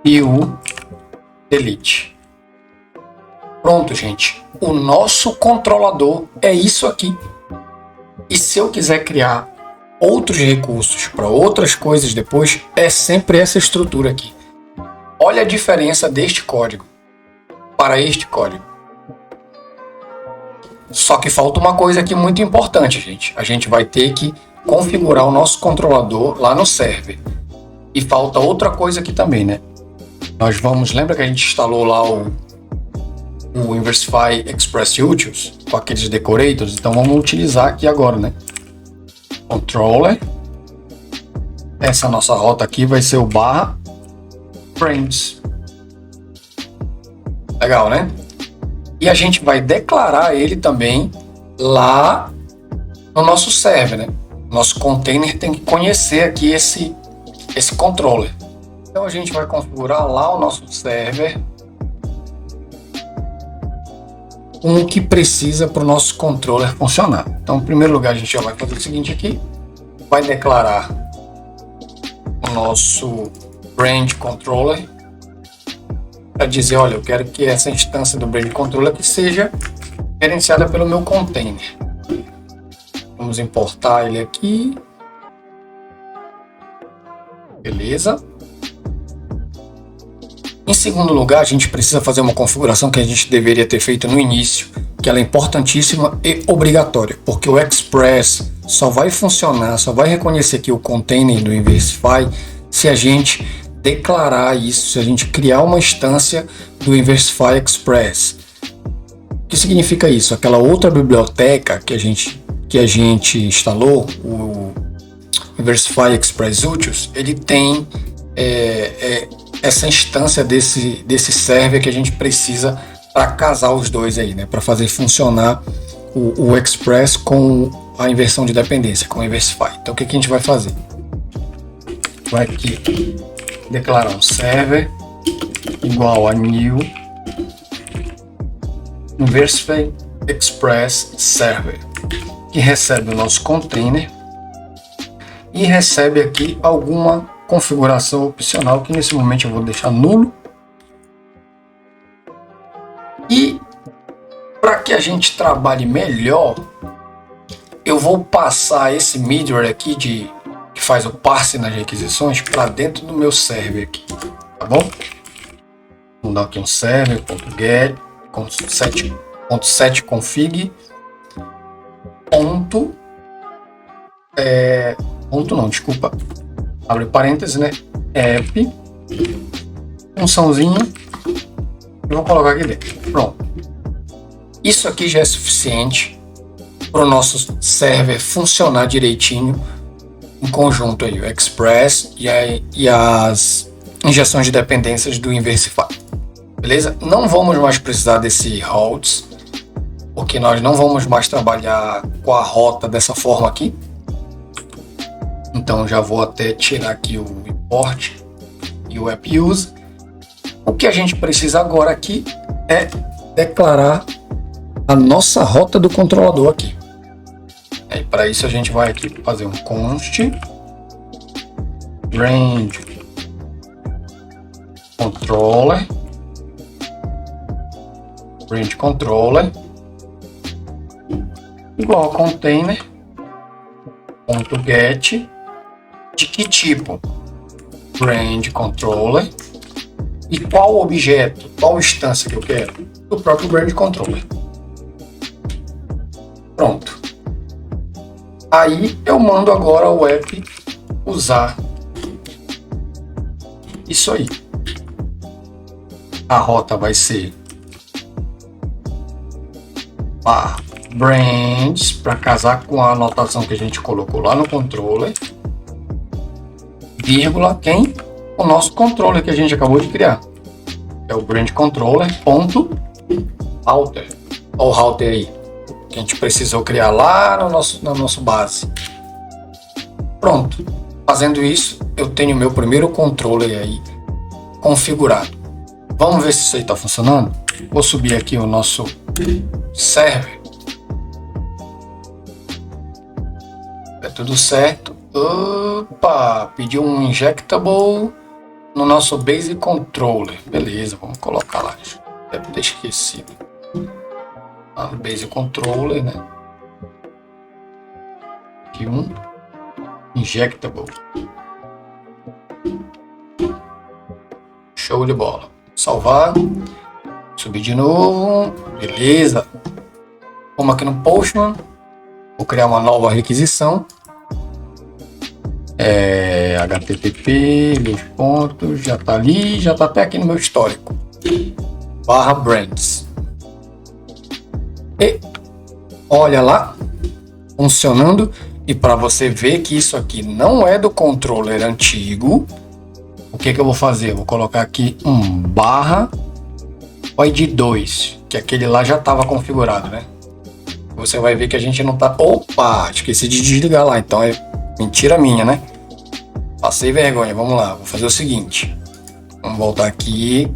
e o delete. Pronto, gente. O nosso controlador é isso aqui. E se eu quiser criar outros recursos para outras coisas depois, é sempre essa estrutura aqui. Olha a diferença deste código para este código. Só que falta uma coisa aqui muito importante, gente. A gente vai ter que configurar o nosso controlador lá no server. E falta outra coisa aqui também, né? Lembra que a gente instalou lá o Inversify Express Utils com aqueles decorators? Então vamos utilizar aqui agora, né? Controller. Essa nossa rota aqui vai ser o barra friends. Legal, né? E a gente vai declarar ele também lá no nosso server, né? Nosso container tem que conhecer aqui esse controller. Então a gente vai configurar lá o nosso server com o que precisa para o nosso controller funcionar. Então, em primeiro lugar, a gente já vai fazer o seguinte aqui. Vai declarar o nosso brand controller para dizer, olha, eu quero que essa instância do Brand Controller aqui seja gerenciada pelo meu container. Vamos importar ele aqui. Beleza. Em segundo lugar, a gente precisa fazer uma configuração que a gente deveria ter feito no início, que ela é importantíssima e obrigatória, porque o Express só vai funcionar, só vai reconhecer aqui o container do Inversify se a gente declarar isso, se a gente criar uma instância do Inversify Express. O que significa isso? Aquela outra biblioteca que a gente instalou, o Inversify Express Utils, ele tem essa instância desse server que a gente precisa para casar os dois aí, né? Para fazer funcionar o Express com a inversão de dependência, com o Inversify. Então o que a gente vai fazer? Vai aqui declarar um server igual a new Inversify Express Server, que recebe o nosso container e recebe aqui alguma configuração opcional que nesse momento eu vou deixar nulo. E para que a gente trabalhe melhor, eu vou passar esse middleware aqui que faz o parse nas requisições para dentro do meu server aqui, tá bom? Vamos dar aqui um server.get .set config abre parênteses, né? App, funçãozinha, eu vou colocar aqui dentro. Pronto. Isso aqui já é suficiente para o nosso server funcionar direitinho em conjunto aí, o Express e as injeções de dependências do Inversify. Beleza? Não vamos mais precisar desse routes, porque nós não vamos mais trabalhar com a rota dessa forma aqui. Então já vou até tirar aqui o import e o app use. O que a gente precisa agora aqui é declarar a nossa rota do controlador aqui. E para isso a gente vai aqui fazer um const range controller igual a container .get de que tipo? Brand Controller. E qual objeto, qual instância que eu quero? Do próprio Brand Controller. Pronto. Aí eu mando agora o app usar isso aí. A rota vai ser brands, para casar com a anotação que a gente colocou lá no controller, vírgula, quem? O nosso controller que a gente acabou de criar. É o brand controller ponto router. Olha o router aí, que a gente precisou criar lá no nosso base. Pronto. Fazendo isso, eu tenho meu primeiro controller aí configurado. Vamos ver se isso aí está funcionando? Vou subir aqui o nosso server. É tudo certo. Opa, pediu um injectable no nosso base controller. Beleza, vamos colocar lá. Deve ter esquecido. No base controller, né? Aqui um injectable. Show de bola. Salvar. Subir de novo. Beleza. Vamos aqui no Postman. Vou criar uma nova requisição. HTTP, meus pontos, já tá ali, já tá até aqui no meu histórico. /brands. E olha lá, funcionando. E para você ver que isso aqui não é do controller antigo, o que eu vou fazer? Eu vou colocar aqui um /id2, que aquele lá já estava configurado, né? Você vai ver que a gente não tá... Opa, esqueci de desligar lá, então é mentira minha, né? Passei vergonha, vamos lá, vou fazer o seguinte. Vamos voltar aqui.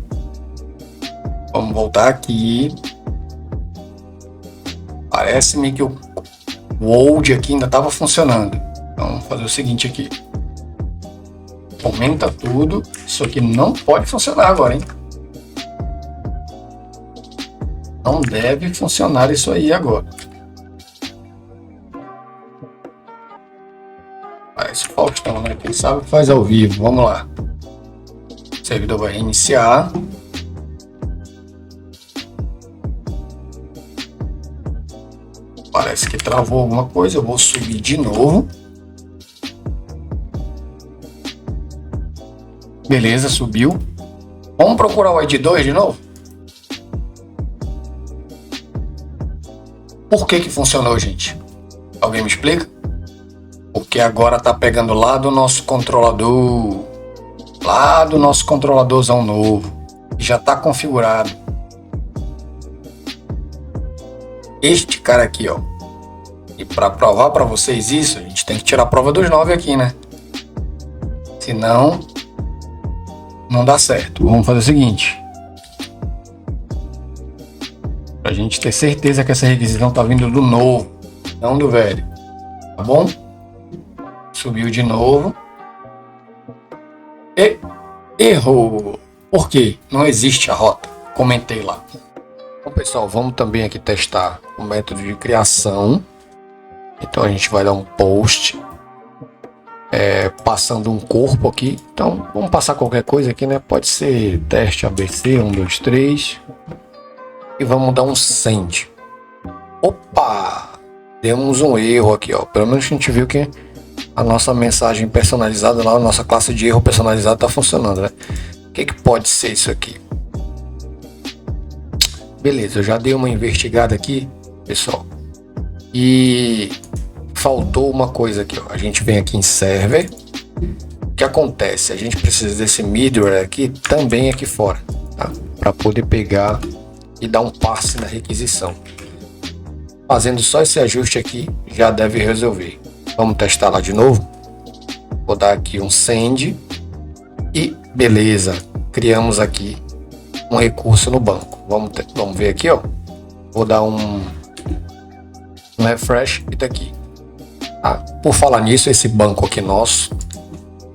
Parece-me que o old aqui ainda estava funcionando. Então vamos fazer o seguinte aqui. Aumenta tudo. Isso aqui não pode funcionar agora, hein? Não deve funcionar isso aí agora. Esse Faustão, né? Quem sabe faz ao vivo. Vamos lá. O servidor vai reiniciar. Parece que travou alguma coisa. Eu vou subir de novo. Beleza, subiu. Vamos procurar o ID 2 de novo? Por que que funcionou, gente? Alguém me explica? Porque agora tá pegando lá do nosso controlador. Lá do nosso controladorzão novo. Já tá configurado. Este cara aqui, ó. E para provar para vocês isso, a gente tem que tirar a prova dos 9 aqui, né? Senão, não dá certo. Vamos fazer o seguinte. Pra gente ter certeza que essa requisição tá vindo do novo, não do velho. Tá bom? Subiu de novo. E errou. Por quê? Não existe a rota. Comentei lá. Bom, pessoal, vamos também aqui testar o método de criação. Então a gente vai dar um post passando um corpo aqui. Então vamos passar qualquer coisa aqui, né? Pode ser teste ABC 1, 2, 3 e vamos dar um send. Opa! Demos um erro aqui, ó. Pelo menos a gente viu que a nossa mensagem personalizada lá, a nossa classe de erro personalizada tá funcionando, né? O que pode ser isso aqui? Beleza, eu já dei uma investigada aqui, pessoal. E faltou uma coisa aqui, ó. A gente vem aqui em server. O que acontece? A gente precisa desse middleware aqui também aqui fora, tá? Para poder pegar e dar um passe na requisição. Fazendo só esse ajuste aqui já deve resolver. Vamos testar lá de novo. Vou dar aqui um send e beleza, criamos aqui um recurso no banco. Vamos ver aqui, ó. Vou dar um refresh e tá aqui. Tá? Por falar nisso, esse banco aqui nosso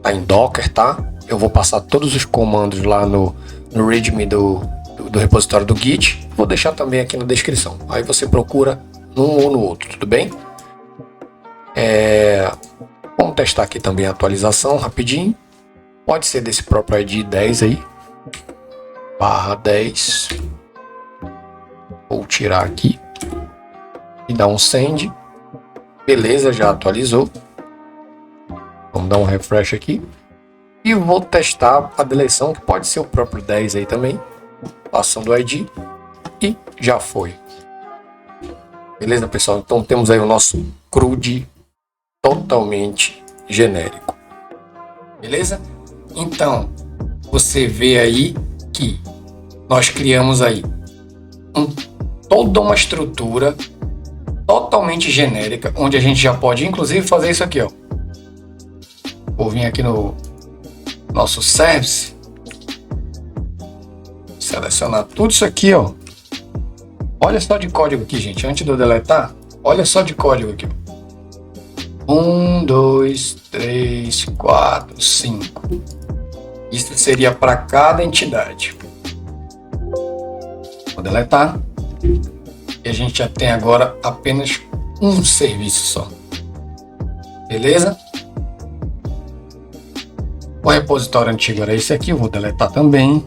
tá em Docker, tá? Eu vou passar todos os comandos lá no readme do repositório do Git. Vou deixar também aqui na descrição. Aí você procura num ou no outro, tudo bem? Vamos testar aqui também a atualização rapidinho. Pode ser desse próprio ID 10 aí. /10. Vou tirar aqui e dar um send. Beleza, já atualizou. Vamos dar um refresh aqui. E vou testar a deleção, que pode ser o próprio 10 aí também. Passando o ID. E já foi. Beleza, pessoal? Então temos aí o nosso CRUD totalmente genérico. Beleza? Então, você vê aí que nós criamos aí toda uma estrutura totalmente genérica, onde a gente já pode inclusive fazer isso aqui, ó. Vou vir aqui no nosso service, selecionar tudo isso aqui, ó. Olha só de código aqui, gente, antes de eu deletar, olha só de código aqui, ó. 1, 2, 3, 4, 5. Isso seria para cada entidade. Vou deletar. E a gente já tem agora apenas um serviço só. Beleza? O repositório antigo era esse aqui. Eu vou deletar também.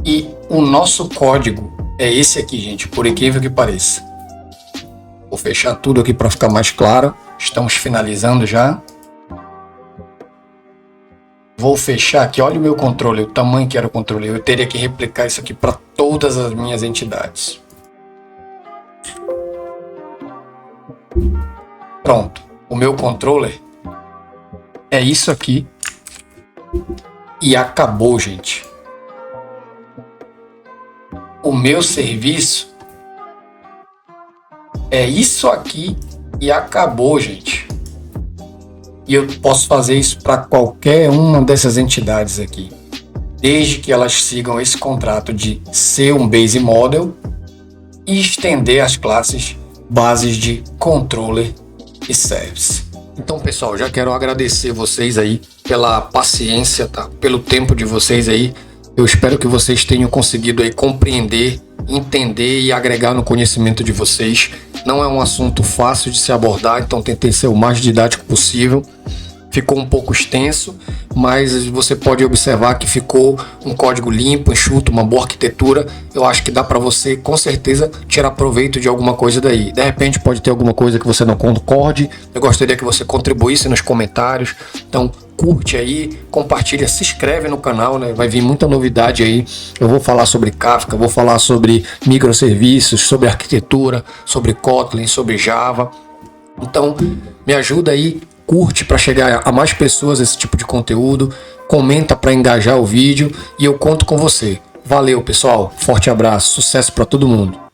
E o nosso código é esse aqui, gente, por incrível que pareça. Vou fechar tudo aqui para ficar mais claro. Estamos finalizando já. Vou fechar aqui, olha o meu controle, o tamanho que era o controle. Eu teria que replicar isso aqui para todas as minhas entidades. Pronto, o meu controller é isso aqui. E acabou, gente. O meu serviço é isso aqui e acabou, gente. E eu posso fazer isso para qualquer uma dessas entidades aqui, desde que elas sigam esse contrato de ser um base model e estender as classes bases de controller e service. Então, pessoal, já quero agradecer vocês aí pela paciência, tá? Pelo tempo de vocês aí. Eu espero que vocês tenham conseguido aí compreender, entender e agregar no conhecimento de vocês. Não é um assunto fácil de se abordar, então tentei ser o mais didático possível. Ficou um pouco extenso, mas você pode observar que ficou um código limpo, enxuto, uma boa arquitetura. Eu acho que dá para você, com certeza, tirar proveito de alguma coisa daí. De repente pode ter alguma coisa que você não concorde. Eu gostaria que você contribuísse nos comentários. Então curte aí, compartilha, se inscreve no canal, né? Vai vir muita novidade aí. Eu vou falar sobre Kafka, vou falar sobre microserviços, sobre arquitetura, sobre Kotlin, sobre Java. Então me ajuda aí. Curte para chegar a mais pessoas esse tipo de conteúdo, comenta para engajar o vídeo e eu conto com você. Valeu, pessoal. Forte abraço, sucesso para todo mundo.